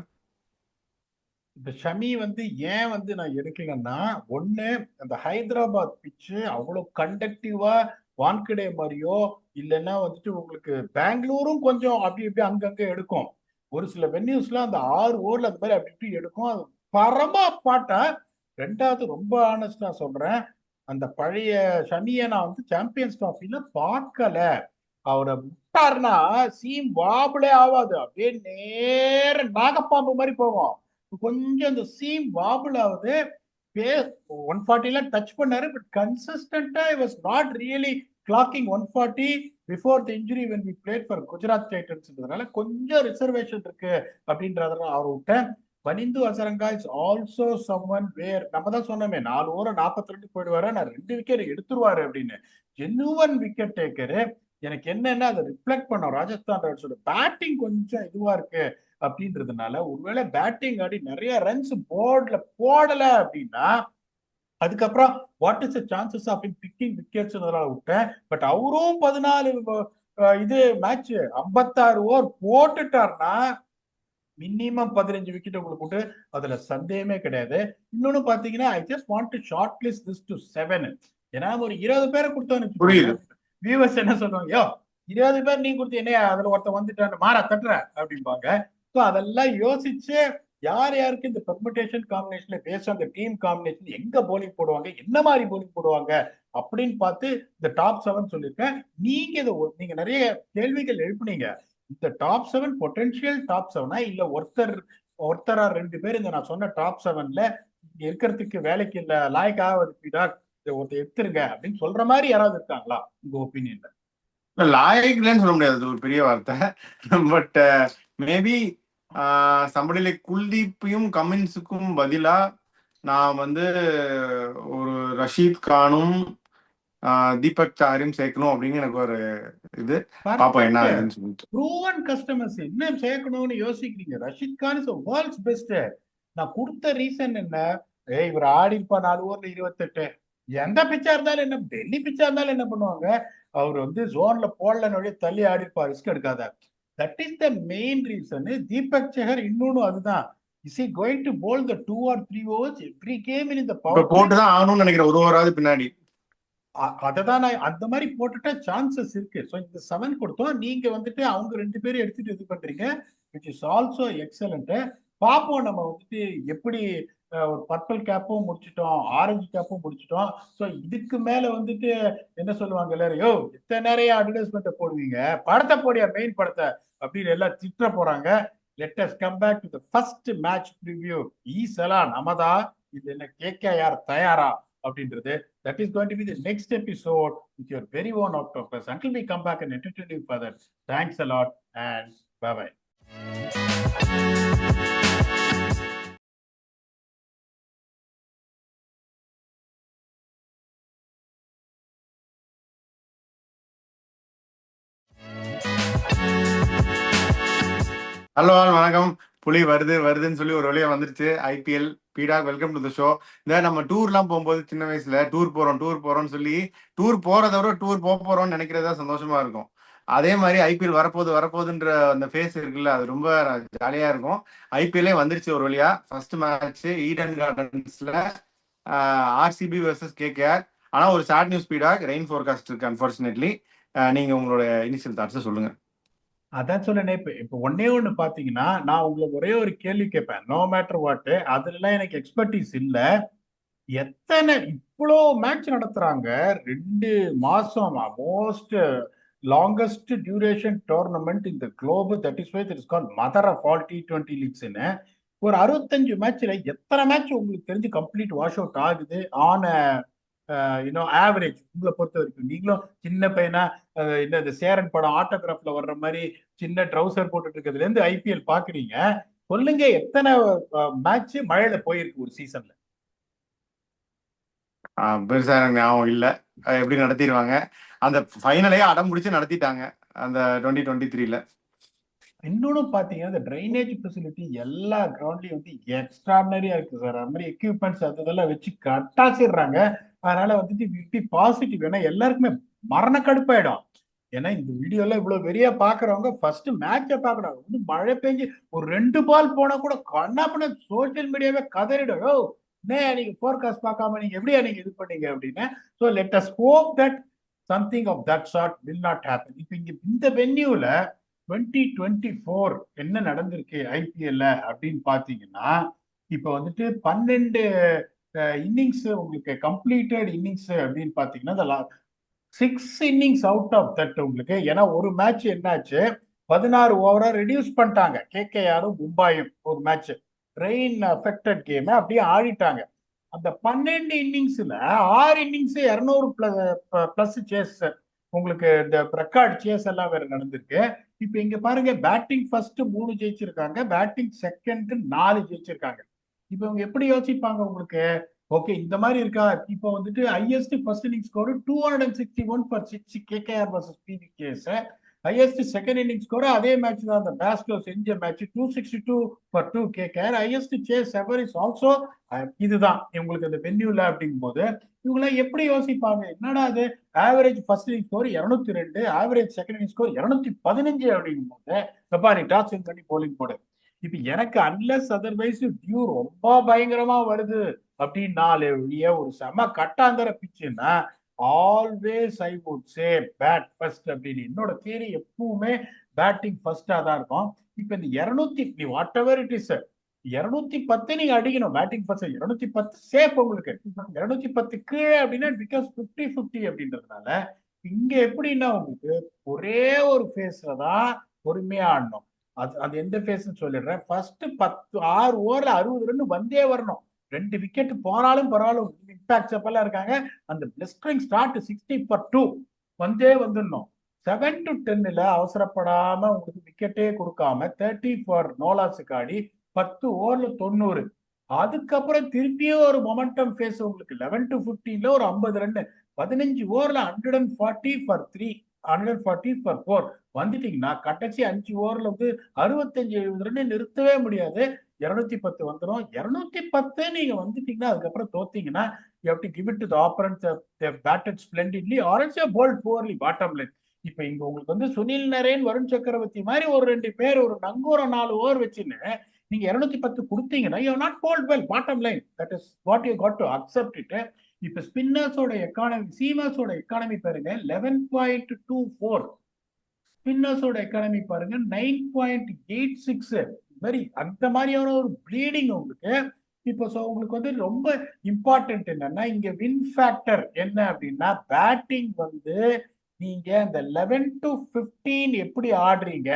இந்த ஷமி வந்து ஏன் வந்து நான் எடுக்கலன்னா ஒண்ணு அந்த ஹைதராபாத் பிச்சு அவ்வளவு கண்டக்டிவா வான்கடே மாதிரியோ இல்லைன்னா வந்துட்டு உங்களுக்கு பெங்களூரும் கொஞ்சம் அப்படி இப்படி அங்கங்க எடுக்கும். ஒரு சில வென்யூஸ்ல அந்த 6 ஓவர்ல அந்த மாதிரி அப்படி இப்படி எடுக்கும். அது பரமா பாட்டா. ரெண்டாவது ரொம்ப ஆனஸ்டா சொல்றேன், அந்த பழைய ஷமியை நான் வந்து சாம்பியன்ஸ் டிராஃபில பார்க்கல. அவரை விட்டாருன்னா சீம் வாபிளே ஆகாது, அப்படியே நேர நாகப்பாம்பு மாதிரி போகும். கொஞ்சம் அந்த சீம் வாபிள் ஆகுது. 140 டச் பண்ணாரு பட் கன்சிஸ்டன்டா was not really clocking 140 before the injury when we played for Gujarat டைட்டன்ஸ்ன்றதுனால கொஞ்சம் ரிசர்வேஷன் இருக்கு அப்படின்றதுனால அவர் விட்டேன். Wanindu Hasaranga is also someone where நம்ம தான் சொன்னோமே 4 ஓவர் 42 போயிடுவாரு, நான் 2 விக்கெட் எடுத்துருவாரு அப்படின்னு. Genuine wicket taker. எனக்கு என்னன்னா அதை ரிஃப்ளெக்ட் பண்ணோம் ராஜஸ்தான் ராயல்ஸோட பேட்டிங் கொஞ்சம் இதுவா இருக்கு அப்படின்றதுனால ஒருவேளை பேட்டிங் ஆடி நிறைய ரன்ஸ் போர்ட்ல போடல அப்படின்னா அதுக்கப்புறம் what is the chances of picking wickets விட்டேன். பட் அவரும் 14 இது மேட்ச் 56 ஓவர் போட்டுட்டார்னா மினிமம் 15 விக்கெட் உங்களுக்கு போட்டு அதுல சந்தேகமே கிடையாது. இன்னொன்னு பாத்தீங்கன்னா I just want to shortlist this to 7. ஏன்னா ஒரு 20 பேரை கொடுத்தோன்னு வியூவர்ஸ் என்ன சொல்லுவாங்க, யோ 20 பேர் நீங்க கொடுத்து என்ன அதுல ஒருத்த வந்துட்டான்னு மாற தட்டுற அப்படிம்பாங்க. ஸோ அதெல்லாம் யோசிச்சு யார் யாருக்கு இந்த பெர்முடேஷன் காம்பினேஷன்ல பேச அந்த டீம் காம்பினேஷன் எங்க போலிங் போடுவாங்க என்ன மாதிரி போலிங் போடுவாங்க அப்படின்னு பார்த்து இந்த டாப் 7 சொல்லியிருக்கேன். நீங்க இதை நீங்க நிறைய கேள்விகள் எழுப்புனீங்க. இந்த டாப் 7 பொட்டன்ஷியல் டாப் 7 இல்ல ஒருத்தரா 2 பேர் இந்த நான் சொன்ன டாப் 7ல இருக்கிறதுக்கு வேலைக்கு இல்ல லாய்க்காக ஒருத்தர் எடுத்துருங்க அப்படின்னு சொல்ற மாதிரி யாராவது இருக்காங்களா உங்க ஒப்பீனியன்ல? லாயக்லன்னு சொல்ல முடியாது, அது ஒரு பெரிய வார்த்தை. பட் மேபி சம்படி லைக் குல்தீப்பையும் கமின்ஸுக்கும் பதிலா நான் வந்து ஒரு ரஷீத் கானும் தீபக் சாரையும் சேர்க்கணும் அப்படின்னு எனக்கு ஒரு இது. பாப்பா என்ன ஆகுதுன்னு சொல்லிட்டு ப்ரூவன் கஸ்டமர்ஸ் என்ன சேர்க்கணும்னு யோசிக்கிறீங்க. Rashid Khan is world's best. நான் கொடுத்த ரீசன் என்ன, இவர் ஆடி இருப்பா 4 ஓவர்ல 28. எந்த பிச்சா இருந்தாலும் என்ன, டெல்லி பிச்சா இருந்தாலும் என்ன பண்ணுவாங்க, அவர் வந்து ஜோன்ல போடலன்னு தள்ளி ஆடி இருப்பா, ரிஸ்க் எடுக்காத. That is the main reason. Deepak Chahar இன்னொன்னு அதுதான், Is he going to bowl the 2 or 3 overs every game in the இப்ப power play? போட்டுதான் ஆகணும்னு நினைக்கிறேன், ஒரு ஓவராது பின்னாடி. அததான் நான் அந்த மாதிரி போட்டுட்டா சான்சஸ் இருக்கு. ஸோ இந்த 7 கொடுத்தோம். நீங்க வந்துட்டு அவங்க 2 பேரும் எடுத்துட்டு இது பண்றீங்க, விச் இஸ் ஆல்சோ எக்ஸலண்ட். பார்ப்போம் நம்ம வந்துட்டு எப்படி ஒரு பர்பிள் கேப்பும் முடிச்சிட்டோம், ஆரஞ்சு கேப்பும் முடிச்சிட்டோம். ஸோ இதுக்கு மேல வந்துட்டு என்ன சொல்லுவாங்க எல்லாரும், யோ எத்தனை நிறைய அட்வர்டைஸ்மெண்ட் போடுவீங்க, படத்தை போடியா மெயின் படத்தை அப்படின்னு எல்லாம் திட்ட போறாங்க. Let us come back to the first match preview. ஈசலா நமதா இது என்ன கேகேஆர் தயாரா அப்படின்றது. That is going to be the next episode with your very own Octopus. Until we come back and entertain you further, thanks a lot and bye-bye. Hello all, வணக்கம். புலி வருதுன்னு சொல்லி ஒரு வழியா வந்துருச்சு. ஐபிஎல் பீடாக், வெல்கம் டு த ஷோ. இந்த நம்ம டூர்லாம் போகும்போது சின்ன வயசுல டூர் போறோம்னு சொல்லி டூர் போறதை விட டூர் போறோம்னு நினைக்கிறதா சந்தோஷமா இருக்கும். அதே மாதிரி ஐபிஎல் வரப்போகுதுன்ற அந்த ஃபேஸ் இருக்குல்ல, அது ரொம்ப ஜாலியா இருக்கும். ஐபிஎல்லே வந்துருச்சு ஒரு வழியா. ஃபர்ஸ்ட் மேட்ச் ஈடன் கார்டன்ஸ்ல ஆர்சிபி வர்சஸ் கேகேஆர். ஆனா ஒரு சேட் நியூஸ் பீடாக், ரெயின் ஃபோர்காஸ்ட் இருக்கு அன்பார்ச்சுனேட்லி. நீங்க உங்களோட இனிஷியல் தாட்ஸை சொல்லுங்க. அதான் சொன்னேன். இப்ப ஒன்னே ஒண்ணு பாத்தீங்கன்னா, நான் உங்களுக்கு ஒரே ஒரு கேள்வி கேட்பேன். நோ மேட்டர் வாட், அதுல எனக்கு எக்ஸ்பர்டீஸ் இல்ல. எத்தனை இவ்வளோ மேட்ச் நடத்துறாங்க 2 மாசம், மோஸ்ட் லாங்கஸ்ட் டியூரேஷன் டோர்னமெண்ட் இந்த globe. That is why it is called mother of all T20 லீக்ஸ்னு. ஒரு 65 மேட்ச்ல எத்தனை மேட்ச் உங்களுக்கு தெரிஞ்சு கம்ப்ளீட் வாஷ் அவுட் ஆகுது ஆன் ஆவரேஜ்? உங்களை பொறுத்த வரைக்கும், நீங்களும் சின்ன பையனா இந்த சேரன் படம் ஆட்டோகிராஃப்ல வர்ற மாதிரி சின்ன ட்ரௌசர் போட்டுட்டு இருக்கிறதுல இருந்து ஐபிஎல் பாக்குறீங்க. சொல்லுங்க, எத்தனை மேட்ச் மழையில போயிருக்கு ஒரு சீசன்ல? பெருசா எனக்கு ஞாபகம் இல்ல. எப்படி நடத்திடுவாங்க, அந்த ஃபைனலையே அடம் பிடிச்சு நடத்திட்டாங்க அந்த 2023ல. இன்னொன்னு பாத்தீங்கன்னா, இந்த ட்ரைனேஜ் ஃபெசிலிட்டி எல்லா கிரவுண்ட்லயும் வந்து எக்ஸ்ட்ராடனரியா இருக்கு சார். அது மாதிரி எக்யூப்மெண்ட்ஸ் அதெல்லாம் வச்சு கட்டாசிடுறாங்க. அதனால வந்துட்டு இப்படி பாசிட்டிவ், ஏன்னா எல்லாருக்குமே மரண கடுப்பாயிடும். ஏன்னா இந்த வீடியோல இவ்வளவு பெரிய பாக்குறவங்க ஃபர்ஸ்ட் மேட்ச பாக்கணும். வந்து மழை பெஞ்சு ஒரு 2 பால் போனா கூட கண்ணாப்பண்ண சோசியல் மீடியாவே கதறிடும். ஓ நீங்க போர்காஸ்ட் பார்க்காம நீங்க எப்படியா நீங்க இது பண்ணீங்க அப்படின்னு. So let us hope that something of that sort will not happen. இப்போ இங்க இந்த வென்யூல 2024 என்ன நடந்திருக்கு ஐபிஎல்ல அப்படின்னு பாத்தீங்கன்னா, இப்ப வந்துட்டு 12 இன்னிங்ஸ் உங்களுக்கு கம்ப்ளீட்டட் இன்னிங்ஸ் அப்படின்னு பாத்தீங்கன்னா, 6 இன்னிங்ஸ் அவுட் ஆஃப் தட் உங்களுக்கு. ஏன்னா ஒரு மேட்ச் என்னாச்சு, 16 ஓவரா ரெடியூஸ் பண்ணிட்டாங்க. கேகேஆரும் மும்பாயும் ஒரு மேட்ச் ரெயின் அஃபெக்டட் கேம் அப்படியே ஆடிட்டாங்க. அந்த 12 இன்னிங்ஸ்ல 6 இன்னிங்ஸ் 200 பிளஸ் சேஸ், உங்களுக்கு இந்த ரெக்கார்ட் சேஸ் எல்லாம் வேற நடந்திருக்கு. இப்ப இங்க பாருங்க, பேட்டிங் ஃபர்ஸ்ட் 3 ஜெயிச்சிருக்காங்க, பேட்டிங் செகண்ட் 4 ஜெயிச்சிருக்காங்க. இப்ப இவங்க எப்படி யோசிப்பாங்க உங்களுக்கு? ஓகே இந்த மாதிரி இருக்கா. இப்போ வந்துட்டு highest first inning score 261 for 6 KKR versus PBKS. Highest second inning score அதே மேட்ச் தான், அந்த பேஸ்லோ செஞ்ச match 262 for 2 KKR. Highest chase ever is also இதுதான் இவங்களுக்கு அந்த வென்யூல. அப்படிங்கும் போது இவங்க எப்படி யோசிப்பாங்க, என்னடா அது average first inning score 202, average second inning score 215 அப்படிங்கும் போது எப்பா நீ டாஸ் வின் பண்ணி போலிங் போடு. இப்ப எனக்கு அன்லஸ் அதர்வைஸ் டியூ ரொம்ப பயங்கரமா வருது அப்படின்னாலே ஒரு செம கட்டாந்தர பிச்சுன்னா always I would say bat first அப்படின்னு. என்னோட தியரி எப்பவுமே பேட்டிங் ஃபர்ஸ்டா தான் இருக்கும். இப்ப இந்த 200 வாட் எவர் இட் இஸ் 210 நீங்க அடிக்கணும் பேட்டிங் ஃபர்ஸ்ட். 210 சேஃப் உங்களுக்கு. 210 கீழே அப்படின்னா பிகாஸ் 50-50 அப்படின்றதுனால இங்க எப்படின்னா உங்களுக்கு ஒரே ஒரு ஃபேஸ்ல தான் பொறுமையா ஆடணும். அது எந்த ஃபேஸ்ன்னு சொல்லிடுறேன். ஃபர்ஸ்ட் 6 ஓவர்ல 60 ரன் வந்தே வரணும். 2 விக்கெட் போனாலும் பரவாயில்ல, இம்பாக்ட் எல்லாம் இருக்காங்க. அந்த பிளிஸ்டரிங் ஸ்டார்ட் 60/2 வந்தே வந்துடணும். 7 to 10ல அவசரப்படாம உங்களுக்கு விக்கெட்டே கொடுக்காம 30 ஃபார் நோலாஸுக்கு ஆடி 10 ஓவர்ல 90. அதுக்கப்புறம் திருப்பியும் ஒரு மொமெண்டம் ஃபேஸ் உங்களுக்கு 11 to 15ல ஒரு 50 ரன் 15 ஓவர்ல 140 ஃபார் 3, 140 ஃபார் 4 வந்துட்டீங்கன்னா கடைசி 5 ஓவர்ல வந்து 65-70 ரன் நிறுத்தவே முடியாது. 210 வந்துடும். 210 நீங்க வந்துட்டீங்கன்னா அதுக்கப்புறம் தோத்தீங்கன்னா you have to give it to the opponents. They have batted splendidly or else they have bowled poorly bottom line. இப்ப இங்க உங்களுக்கு வந்து சுனில் நரேன், வருண் சக்கரவர்த்தி மாதிரி ஒரு 2 பேர் ஒரு நங்கூரம் 4 ஓவர் வச்சுன்னு நீங்க 210 கொடுத்தீங்கன்னா you not bowled well. Bottom line that is what you got to accept it. இப்ப ஸ்பின்னர்ஸோட எக்கானமி, சீமர்ஸோட எக்கானமி பாருங்க 11.24. ஸ்பின்னர்ஸோட எக்கானமி பாருங்க 9.86. வெரி அந்த மாதிரியான ஒரு ப்ளீடிங் உங்களுக்கு. இப்போ உங்களுக்கு வந்து ரொம்ப இம்பார்ட்டன்ட் என்னன்னா, இங்க வின் ஃபேக்டர் என்ன அப்படின்னா, பேட்டிங் வந்து நீங்க இந்த 11 to 15 எப்படி ஆடுறீங்க,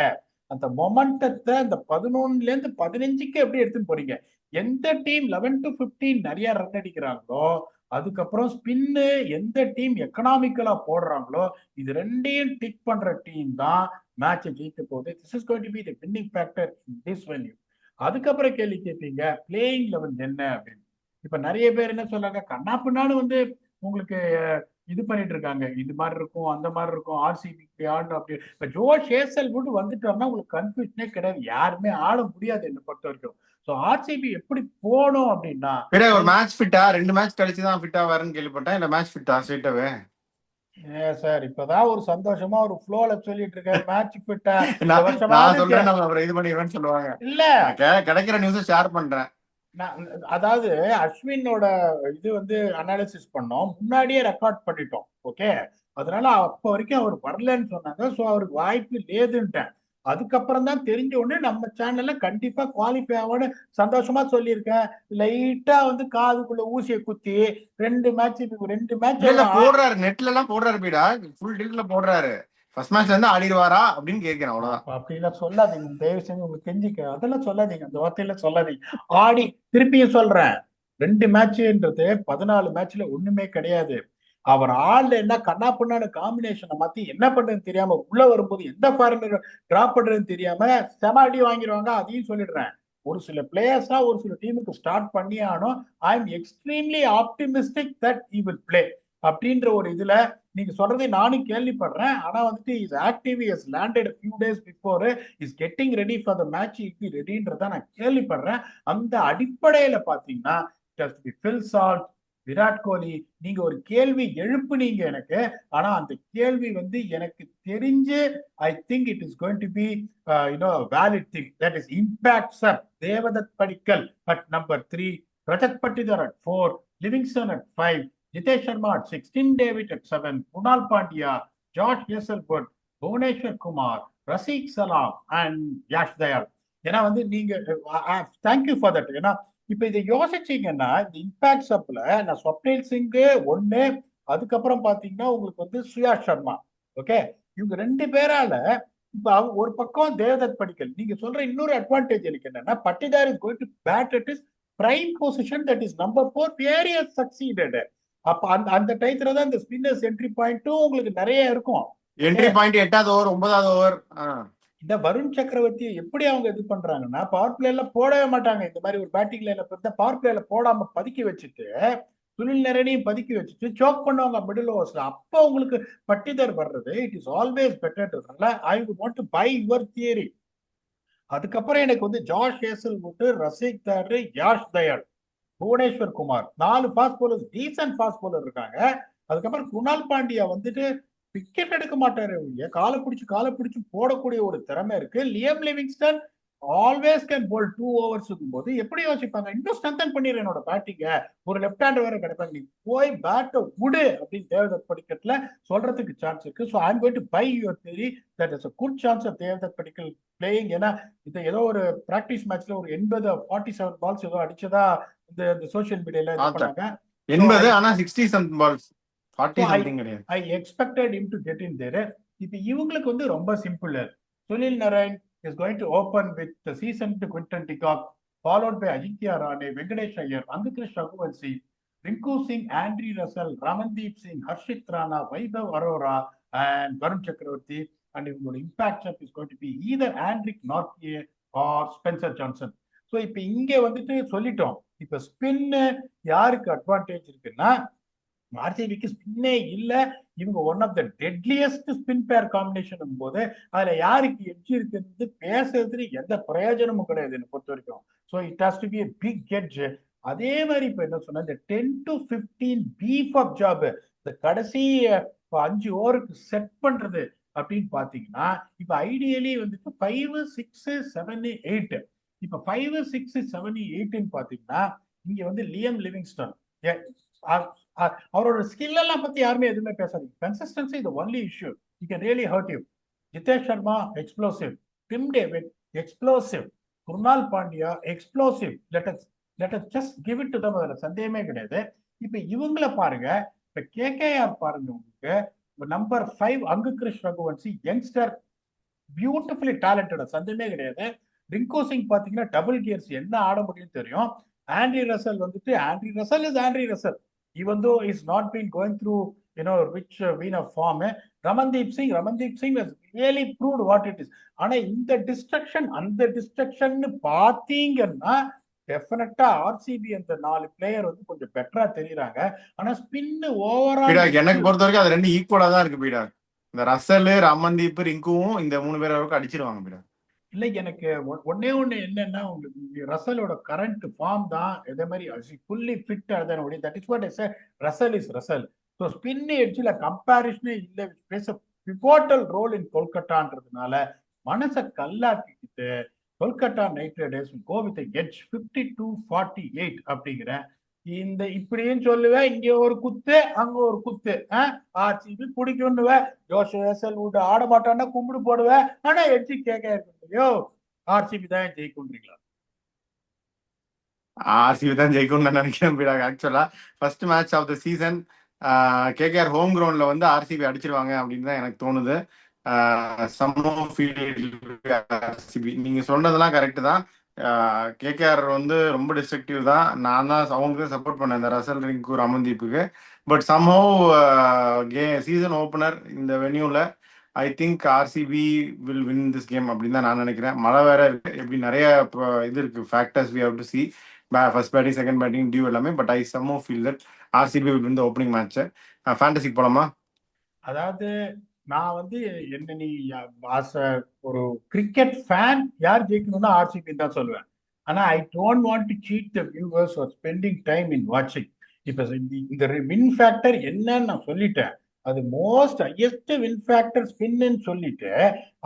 அந்த மொமெண்டத்தை அந்த 11ல இருந்து 15க்கு எப்படி எடுத்துன்னு போறீங்க. எந்த டீம் 11 to 15 நிறைய ரன் அடிக்கிறாங்களோ, அதுக்கப்புறம் ஸ்பின்னு எந்த டீம் எக்கனாமிக்கலா போடுறாங்களோ, இது ரெண்டையும் டிக் பண்ற டீம் தான் மேட்சை ஜெயிக்க போகுது. This is going to be the winning factor in this venue. அதுக்கப்புறம் கேள்வி கேட்பீங்க பிளேயிங் 11 என்ன அப்படின்னு. இப்ப நிறைய பேர் என்ன சொல்றாங்க, கண்ணா பின்னான்னு வந்து உங்களுக்கு இது பண்ணிட்டு இருக்காங்க, இது மாதிரி இருக்கும் அந்த மாதிரி இருக்கும், ஆர்சிபி இப்படி ஆடணும் அப்படி. இப்ப ஜோஷ் ஹேசல்வுட் வந்துட்டோம்னா உங்களுக்கு கன்ஃபியூஷனே கிடையாது, யாருமே ஆட முடியாது என்னை பொறுத்த வரைக்கும். ஸோ ஆர்சிபி எப்படி போகணும் அப்படின்னா, ஒரு மேட்ச் ஃபிட்டா 2 மேட்ச் கழிச்சு தான் ஃபிட்டா வரேன்னு கேள்விப்பட்டேன். இல்ல மேட்ச் ஃபிட்டா ஸ்ட்ரெயிட்டாவே? சார் இப்பதான் ஒரு சந்தோஷமா ஒரு ஃப்ளோல சொல்லிட்டு இருக்காரு மேட்ச் ஃபிட்டா இந்த நான் வருஷமாவது சொல்றேன், நம்ம அப்புறம் இது பண்ணிடுவேன்னு சொல்லுவாங்க. இல்ல கிடைக்கிற நியூஸ் ஷேர் பண்றேன். அதாவது அஸ்வினோட இது வந்து அனாலிசிஸ் பண்ணோம், முன்னாடியே ரெக்கார்ட் பண்ணிட்டோம். ஓகே, அதனால அப்ப வரைக்கும் அவர் வரலன்னு சொன்னாங்க. ஸோ அவருக்கு வாய்ப்பு லேதுன்ட்டேன். அதுக்கப்புறம் தான் தெரிஞ்ச உடனே நம்ம சேனல்ல கண்டிப்பா குவாலிஃபை ஆகும்னு சந்தோஷமா சொல்லியிருக்கேன். லைட்டா வந்து காதுக்குள்ள ஊசியை குத்தி 2 மேட்ச் இல்ல போடுறாரு, நெட்ல எல்லாம் போடுறாரு, பீடா ஃபுல் டீல்ல போடுறாரு. ஃபர்ஸ்ட் மேட்ச்ல இருந்து ஆடிடுவாரா அப்படின்னு கேட்கிறேன், அவ்வளவுதான். அப்படிலாம் சொல்லாதீங்க தயவு செஞ்சு, உங்களுக்கு கெஞ்சிக்க அதெல்லாம் சொல்லாதீங்க, அந்த வார்த்தையில சொல்லாதீங்க. ஆடி திருப்பியும் சொல்றேன், 2 மேட்ச்ன்றது 14 மேட்ச்ல ஒண்ணுமே கிடையாது. அவர் ஆள்ல என்ன கண்ணா பண்ணான காம்பினேஷனை மாத்தி என்ன பண்றதுன்னு தெரியாம உள்ள வரும்போது எந்த ஃபார்மர் டிராப் பண்றதுன்னு தெரியாம செம அடி வாங்கிடுவாங்க. அதையும் சொல்லிடுறேன், ஒரு சில பிளேயர்ஸா ஒரு சில டீமுக்கு ஸ்டார்ட் பண்ணி ஆனோம். I am extremely optimistic that he will play அப்படின்ற ஒரு இதுல நீங்க சொல்றதை நானும் கேள்விப்படுறேன். ஆனா வந்துட்டு is active, is landed few days before, is getting ready for the match, is ரெடின்றத நான் கேள்விப்படுறேன். அந்த அடிப்படையில பாத்தீங்கன்னா ஃபில் சால்ட், விராட் கோலி, நீங்க ஒரு கேள்வி எழுப்புனீங்க எனக்கு. ஆனா அந்த கேள்வி வந்து எனக்கு தெரிஞ்சு I think it is going to be valid thing, that is impact sir. Devdutt Padikkal at number 3, Rajat Patidar at 4, Livingstone at 5, Jitesh Sharma at 6, Tim David at 7, Krunal Pandya, George Hazlewood, Bhuvneshwar Kumar, Rasikh Salam and Yash Dayal. ஏன்னா வந்து நீங்க தேங்க்யூ ஃபார் தட். ஏன்னா இப்ப இதை யோசிச்சீங்கன்னா இந்த இம்பாக்ட் சப்ல நான் ஸ்வப்னில் சிங் 1, அதுக்கப்புறம் பாத்தீங்கன்னா உங்களுக்கு வந்து சுயா சர்மா. ஓகே, இவங்க 2 பேரால இப்ப ஒரு பக்கம் தேவதத் படிக்கல். நீங்க சொல்ற இன்னொரு அட்வான்டேஜ் எனக்கு என்னன்னா, Patidar is going to bat at his prime position, that is number 4, where he has succeeded. அப்ப அந்த டயத்துல தான் இந்த ஸ்பின்னர்ஸ் என்ட்ரி பாயிண்ட்டும் உங்களுக்கு நிறைய இருக்கும். என்ட்ரி பாயிண்ட் 8வது ஓவர் 9வது ஓவர். இந்த வருண் சக்கரவர்த்தி எப்படி அவங்க இது பண்றாங்கன்னா, பவர் பிளேல போடவே மாட்டாங்க. இந்த மாதிரி ஒரு பேட்டிங் லைன்ல பவர் பிளேல போடாம பதுக்கி வச்சுட்டு சுனில் நரேனையும் பதுக்கி வச்சுட்டு சோக் பண்ணுவாங்க மிடில் ஓவர்ஸ்ல. அப்ப உங்களுக்கு பட்டிதர் வர்றது it is always better. I would want to buy your theory. அதுக்கப்புறம் எனக்கு வந்து George Hazlewood, Rasikh Dar, Yash Dayal, Bhuvneshwar Kumar, 4 fast bowlers, decent fast bowler இருக்காங்க. அதுக்கப்புறம் குணால் பாண்டியா வந்துட்டு விக்கெட் எடுக்க மாட்டாரு, காலை பிடிச்சு போடக்கூடிய ஒரு திறமை இருக்கு. Liam Livingstone always can bowl 2 overs போது எப்படி யோசிப்பாங்க, இன்னும் ஸ்ட்ரென்தன் பண்ணிடுற என்னோட பேட்டிங்க, ஒரு லெஃப்ட் ஹேண்ட் வேற கிடைப்பாங்க, நீ போய் பேட்டை விடு அப்படின்னு தேவதத் படிக்கட்ல சொல்றதுக்கு சான்ஸ் இருக்கு. So I'm going to buy your theory that is a good chance of Devdutt Padikkal playing. ஏன்னா இது ஏதோ ஒரு பிராக்டிஸ் மேட்ச்ல ஒரு 47 பால்ஸ் ஏதோ அடிச்சதா இந்த சோசியல் மீடியால இது பண்ணாங்க. 80, ஆனா 60 something balls, 40 something கிடையாது. I expected him to get in there. இப்ப இவங்களுக்கு வந்து ரொம்ப simple. Sunil Naren is going to open with the seasoned Quinton de Kock, followed by Ajinkya Rahane, Venkatesh Iyer, Andhukrish Raghuvanshi, Rinku Singh, Andre Russell, Ramandeep Singh, Harshit Rana, Vaibhav Arora and Varun Chakravarti. And இவங்களோட impact is going to be either Andrick Nortje or Spencer Johnson. So இப்ப இங்க வந்துட்டு சொல்லிட்டோம். இப்ப spin யாருக்கு advantage இருக்குன்னா, ஆர்சிபிக்கு ஸ்பின்னே இல்ல, இவங்க one of the deadliest spin pair combination போது அதுல யாருக்கு எட்ஜ் இருக்குன்னு பேசுறதுக்கு எந்த பிரயோஜனமும் கிடையாது என்ன பொறுத்த வரைக்கும். So it has to be a big edge. அதே மாதிரி இப்ப என்ன சொன்னா, இந்த 10 to 15 பீஃப் ஆஃப் ஜாப், இந்த கடைசி 5 ஓவருக்கு செட் பண்றது அப்படின்னு பாத்தீங்கன்னா, இப்ப ஐடியலி வந்துட்டு 5, 6, 7, 8 இப்ப 5, 6, 7, 8 பாத்தீங்கன்னா இங்க வந்து லியம் லிவிங்ஸ்டன் அவரோட ஸ்கில் எல்லாம் பத்தி யாருமே எதுவுமே பேசாதீங்க. கன்சிஸ்டன்சி இது only issue. You can really hurt you. Jitesh Sharma explosive, Tim David explosive, Krunal Pandya explosive. Let us just give it to them. அதுல சந்தேகமே கிடையாது. இப்ப இவங்கள பாருங்க. இப்ப கேகேஆர் பாருங்க, உங்களுக்கு நம்பர் 5 அங்கு கிருஷ் ரகுவன்சி யங்ஸ்டர், பியூட்டிஃபுல்லி டேலண்டட், சந்தேகமே கிடையாது. ரிங்கு சிங் பாத்தீங்கன்னா டபுள் கியர்ஸ் என்ன ஆட முடியும் தெரியும். ஆண்ட்ரி ரசல் வந்துட்டு Andre Russell is Andre Russell, even though he's not been going through rich vein of form. Ramandeep Singh has really proved what it is. ஆனா இந்த டிஸ்ட்ரக்ஷன் அந்த டிஸ்ட்ரக்ஷன் பாத்தீங்கன்னா டெஃபினட்டா ஆர்சிபி அந்த 4 பிளேயர் வந்து கொஞ்சம் பெட்டரா தெரியுறாங்க. ஆனா ஸ்பின் ஓவரால் எனக்கு பொறுத்த வரைக்கும் அது 2 ஈக்குவலா தான் இருக்கு பீடா. இந்த ரசல், ரமன்தீப், ரிங்குவும் இந்த 3 பேர் வரைக்கும் அடிச்சிருவாங்க பீடா. இல்லை, எனக்கு ஒன்னே ஒண்ணு என்னன்னா, உங்களுக்கு ரசலோட கரண்ட் ஃபார்ம் தான் இதே மாதிரி fully fit. That is what I say, Russell is Russell. So spin எட்ஜில் கம்பேரிஷனே இல்லை. Plays a pivotal role in கொல்கட்டான்றதுனால மனசை கல்லாக்கிக்கிட்டு Kolkata Knight Riders go with edge 52-48 அப்படிங்கிறேன். இந்த இப்படியும் சொல்லுவேன், இங்க ஒரு குத்து அங்க ஒரு குத்து. ஆர்சிபி பிடிக்கும்னுவேன். ஜோஷ் ஹேசல்வுட் ஆட மாட்டான்னா கும்பிடு போடுவேன். ஆனா எட்ஜி கேட்க இருக்கோ ஆர்சிபி தான் ஜெயிக்கும்ன்றீங்களா? ஆர்சிபி தான் ஜெயிக்கும்னு நான் நினைக்கிறேன் பீடா. ஆக்சுவலா first match of the season KKR home கிரவுண்ட்ல வந்து ஆர்சிபி அடிச்சிருவாங்க அப்படின்னு தான் எனக்கு தோணுது. ஆர்சிபி நீங்க சொன்னதெல்லாம் கரெக்ட் தான். கேகேஆர் வந்து ரொம்ப டிஸ்ட்ரக்டிவ் தான். நான் தான் அவங்களுக்கு சப்போர்ட் பண்ணேன், இந்த ரசல், ரிங்கு, ரமன்தீப்புக்கு. பட் சம்ஹவ் சீசன் ஓப்பனர் இந்த வென்யூல I think RCB will win this game அப்படின்னு தான் நான் நினைக்கிறேன். மழை வேற இருக்கு, எப்படி நிறைய இது இருக்கு factors we have to see. First batting, second batting, dew எல்லாமே. But I somehow feel that RCB will win the opening match. ஃபேண்டசிக்கு போலாமா? அதாவது நான் வந்து என்ன, நீ ஒரு கிரிக்கெட் ஃபேன் யார் ஜெயிக்கணும்னா ஆர்சிபி தான் சொல்லுவேன். ஆனா I don't want to cheat the viewers are spending time in வாட்சிங். இப்ப இந்த வின் ஃபேக்டர் என்னன்னு நான் சொல்லிட்டேன். அது மோஸ்ட் ஹையஸ்ட் வின் ஃபேக்டர் ஸ்பின்னு சொல்லிட்டு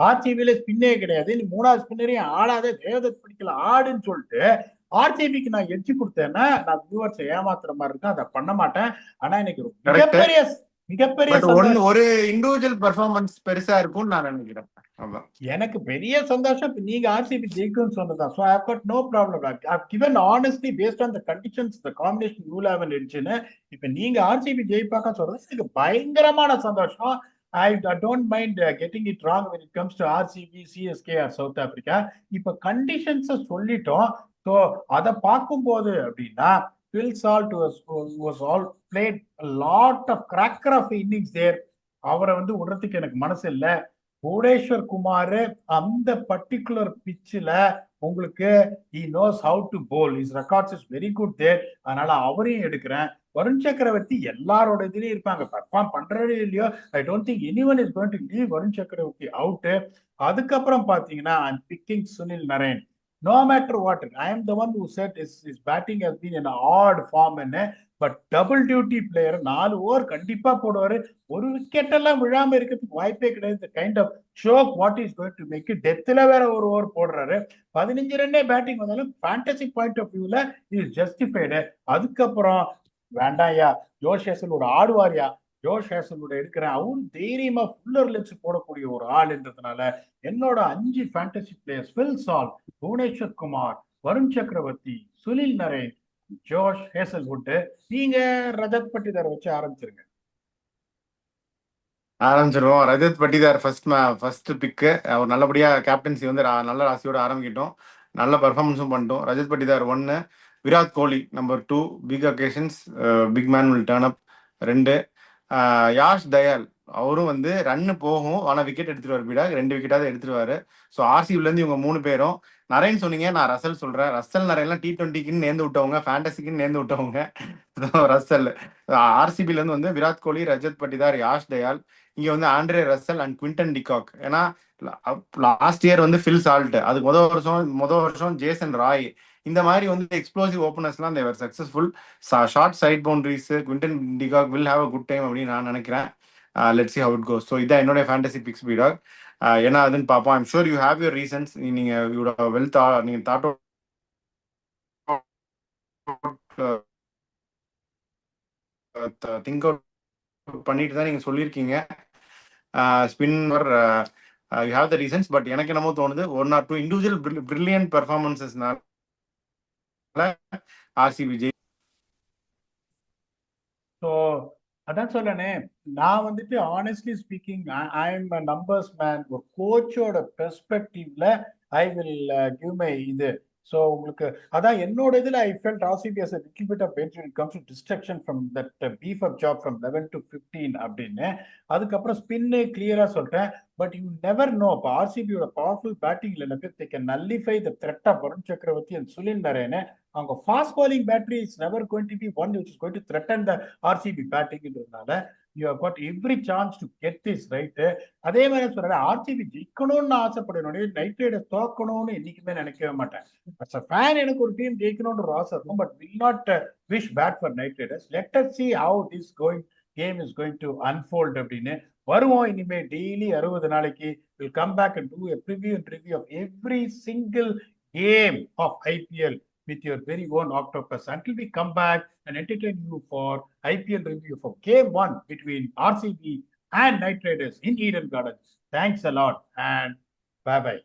ஆர்சிபியில ஸ்பின்னே கிடையாது, நீ 3வது ஸ்பின்னரையும் ஆடாத, தேவதத் பிடிக்கல ஆடுன்னு சொல்லிட்டு ஆர்சிபிக்கு நான் எட்ஜி கொடுத்தேன்னா நான் வியூவர்ஸ் ஏமாத்துற மாதிரி இருக்கும். அதை பண்ண மாட்டேன். ஆனா எனக்கு மிகப்பெரிய ஒரு இண்டிவிஜுவல் பெர்ஃபார்மன்ஸ் பெருசா இருக்கும்னு நான் நினைக்கிறேன். எனக்கு பெரிய சந்தோஷம் நீங்க ஆர்சிபி ஜெயிக்கும்னு சொன்னதான். So I've got no problem. I've given honestly based on the conditions, the combination you have இருந்துச்சுன்னு. இப்ப நீங்க ஆர்சிபி ஜெயிப்பாக்க சொல்றது எனக்கு பயங்கரமான சந்தோஷம். I don't mind getting it wrong when it comes to RCB, CSK or South Africa. இப்ப conditions சொல்லிட்டோம். So அதை பார்க்கும்போது அப்படின்னா Phil Salt was all played a lot of cracker of innings there. அவரை வந்து விடுறதுக்கு எனக்கு மனசு இல்லை. புவனேஸ்வர் குமார் அந்த பர்டிகுலர் பிச்சில் உங்களுக்கு he knows how to bowl. His records is very good there. அதனால அவரையும் எடுக்கிறேன். வருண் சக்கரவர்த்தி எல்லாரோட இதுலயும் இருப்பாங்க, பர்ஃபார்ம் பண்றதே இல்லையோ. ஐ don't think anyone is going to leave Varun சக்கரவர்த்தி அவுட். அதுக்கப்புறம் பாத்தீங்கன்னா I'm picking Sunil Naren. No matter what, I am the one who said his batting has been in an odd form, but double duty player 4 over கண்டிப்பா போடுவாரு. ஒரு wicket எல்லாம் விழாம இருக்கிறதுக்கு வாய்ப்பே கிடையாது. Kind of shock what is going to make. டெத்துல வேற ஒரு ஓவர் போடுறாரு. 15 ரன்னே பேட்டிங் வந்தாலும் ஃபேண்டசி பாயிண்ட் ஆஃப் வியூல இஸ் ஜஸ்டிஃபைடு. அதுக்கப்புறம் வேண்டாயா, ஜோஷ் ஹேசல்வுட் ஆடுவாரியா? ஜோஷ் ஹேசல்வுட் எடுக்கிறேன். அவன் தைரியமா ஃபுல்லர் லென்ஸ் போடக்கூடிய ஒரு ஆள்ன்றதுனால என்னோட 5 fantasy players Phil Salt, Bhuvneshwar Kumar, Varun Chakravarthy, Sunil Naren, ஜோஷ் ஹேசல்வுட். நீங்க ரஜத் பட்டிதார் வச்சு ஆரம்பிச்சிருங்க. ஆரம்பிச்சிருவோம். ரஜத் பட்டிதார் ஃபர்ஸ்ட் பிக்கு. அவர் நல்லபடியா கேப்டன்சி வந்து நல்ல ராசியோட ஆரம்பிக்கிட்டோம். நல்ல பர்ஃபார்மன்ஸும் பண்ணிட்டோம். Rajat Patidar 1, Virat Kohli number 2, big occasions, big man will turn up 2. Yash Dayal அவரும் வந்து ரன்னு போகும், ஆனா விக்கெட் எடுத்துருவாரு. பீடா 2 விக்கெட்டாவது எடுத்துருவாரு. ஸோ ஆர்சிபில இருந்து இவங்க 3 பேரும். நரேன் சொன்னீங்க, நான் ரசல் சொல்றேன். ரசல் நரேன்லாம் T20க்குன்னு நேர்ந்து விட்டவங்க, ஃபேண்டசிக்குன்னு நேர்ந்து விட்டவங்க. ரசல். ஆர்சிபில இருந்து வந்து விராட் கோலி, ரஜத் பட்டிதார், யாஷ் தயால். இங்க வந்து Andre Russell and Quinton de Kock. ஏன்னா லாஸ்ட் இயர் வந்து ஃபில் சால்ட், அதுக்கு முதல் வருஷம் ஜேசன் ராய். இந்த மாதிரி வந்து எக்ஸ்ப்ளோசிவ் ஓப்பனர்ஸ்லாம் they were successful. Short side boundaries, Quinton de Kock will have a good time அப்படின்னு நான் நினைக்கிறேன். Let's see how it goes. So இதான் என்னோட ஃபேண்டசி பிக்ஸ் பீடாக். என்ன அதுன்னு பார்ப்போம். I'm sure you have your reasons. நீங்க தாட் திங்க் அவுட் பண்ணிட்டு தான் நீங்க சொல்லியிருக்கீங்க. Spinner you have the reasons. But எனக்கு என்னமோ தோணுது 1 or 2 இண்டிவிஜுவல் பிரில்லியன்ட் பெர்ஃபார்மன்சஸ்னால ஆர்சிபி ஸோ அதான் சொல்லனே, நான் வந்துட்டு honestly speaking I am a numbers man. ஒரு கோச்சோட பெர்ஸ்பெக்டிவ்ல ஐ வில் கிவ் மை இது. ஸோ உங்களுக்கு அதான் என்னோட இதுல I felt RCB as a little bit of bench when it comes to distraction from that beef up job from 11 to 15 அப்படின்னு. அதுக்கப்புறம் ஸ்பின்னு கிளியரா சொல்லிட்டேன். But you never know. இப்போ ஆர்சிபியோட பவர்ஃபுல் பேட்டிங்ல எனக்கு they can nullify the threat of Varun சக்கரவர்த்தி and Sunil Naren. அவங்க fast bowling battery is never going to be one which is going to threaten the RCB பேட்டிங்ன்றதுனால you have got every chance to get this right. அதே மாதிரி சொல்றேன், RCB ஜெயிக்கணும்னு ஆசைப்படுவேன், night Riders தோக்கணும்னு என்னைக்குமே நினைக்கவே மாட்டேன். அஸ் அ ஃபேன் எனக்கு ஒரு டீம் ஜெயிக்கணும்னு ஒரு ஆசை இருக்கும், but will not wish bad for Knight Riders. Let us see how this game is going to unfold அப்படின்னு வருவோம். இனிமே டெய்லி 60 நாளைக்கு will come back and do a preview and review of every single game of IPL with your very own octopus. Until we come back and entertain you for IPL review for Game 1 between RCB and Knight Riders in Eden Gardens. Thanks a lot and bye-bye.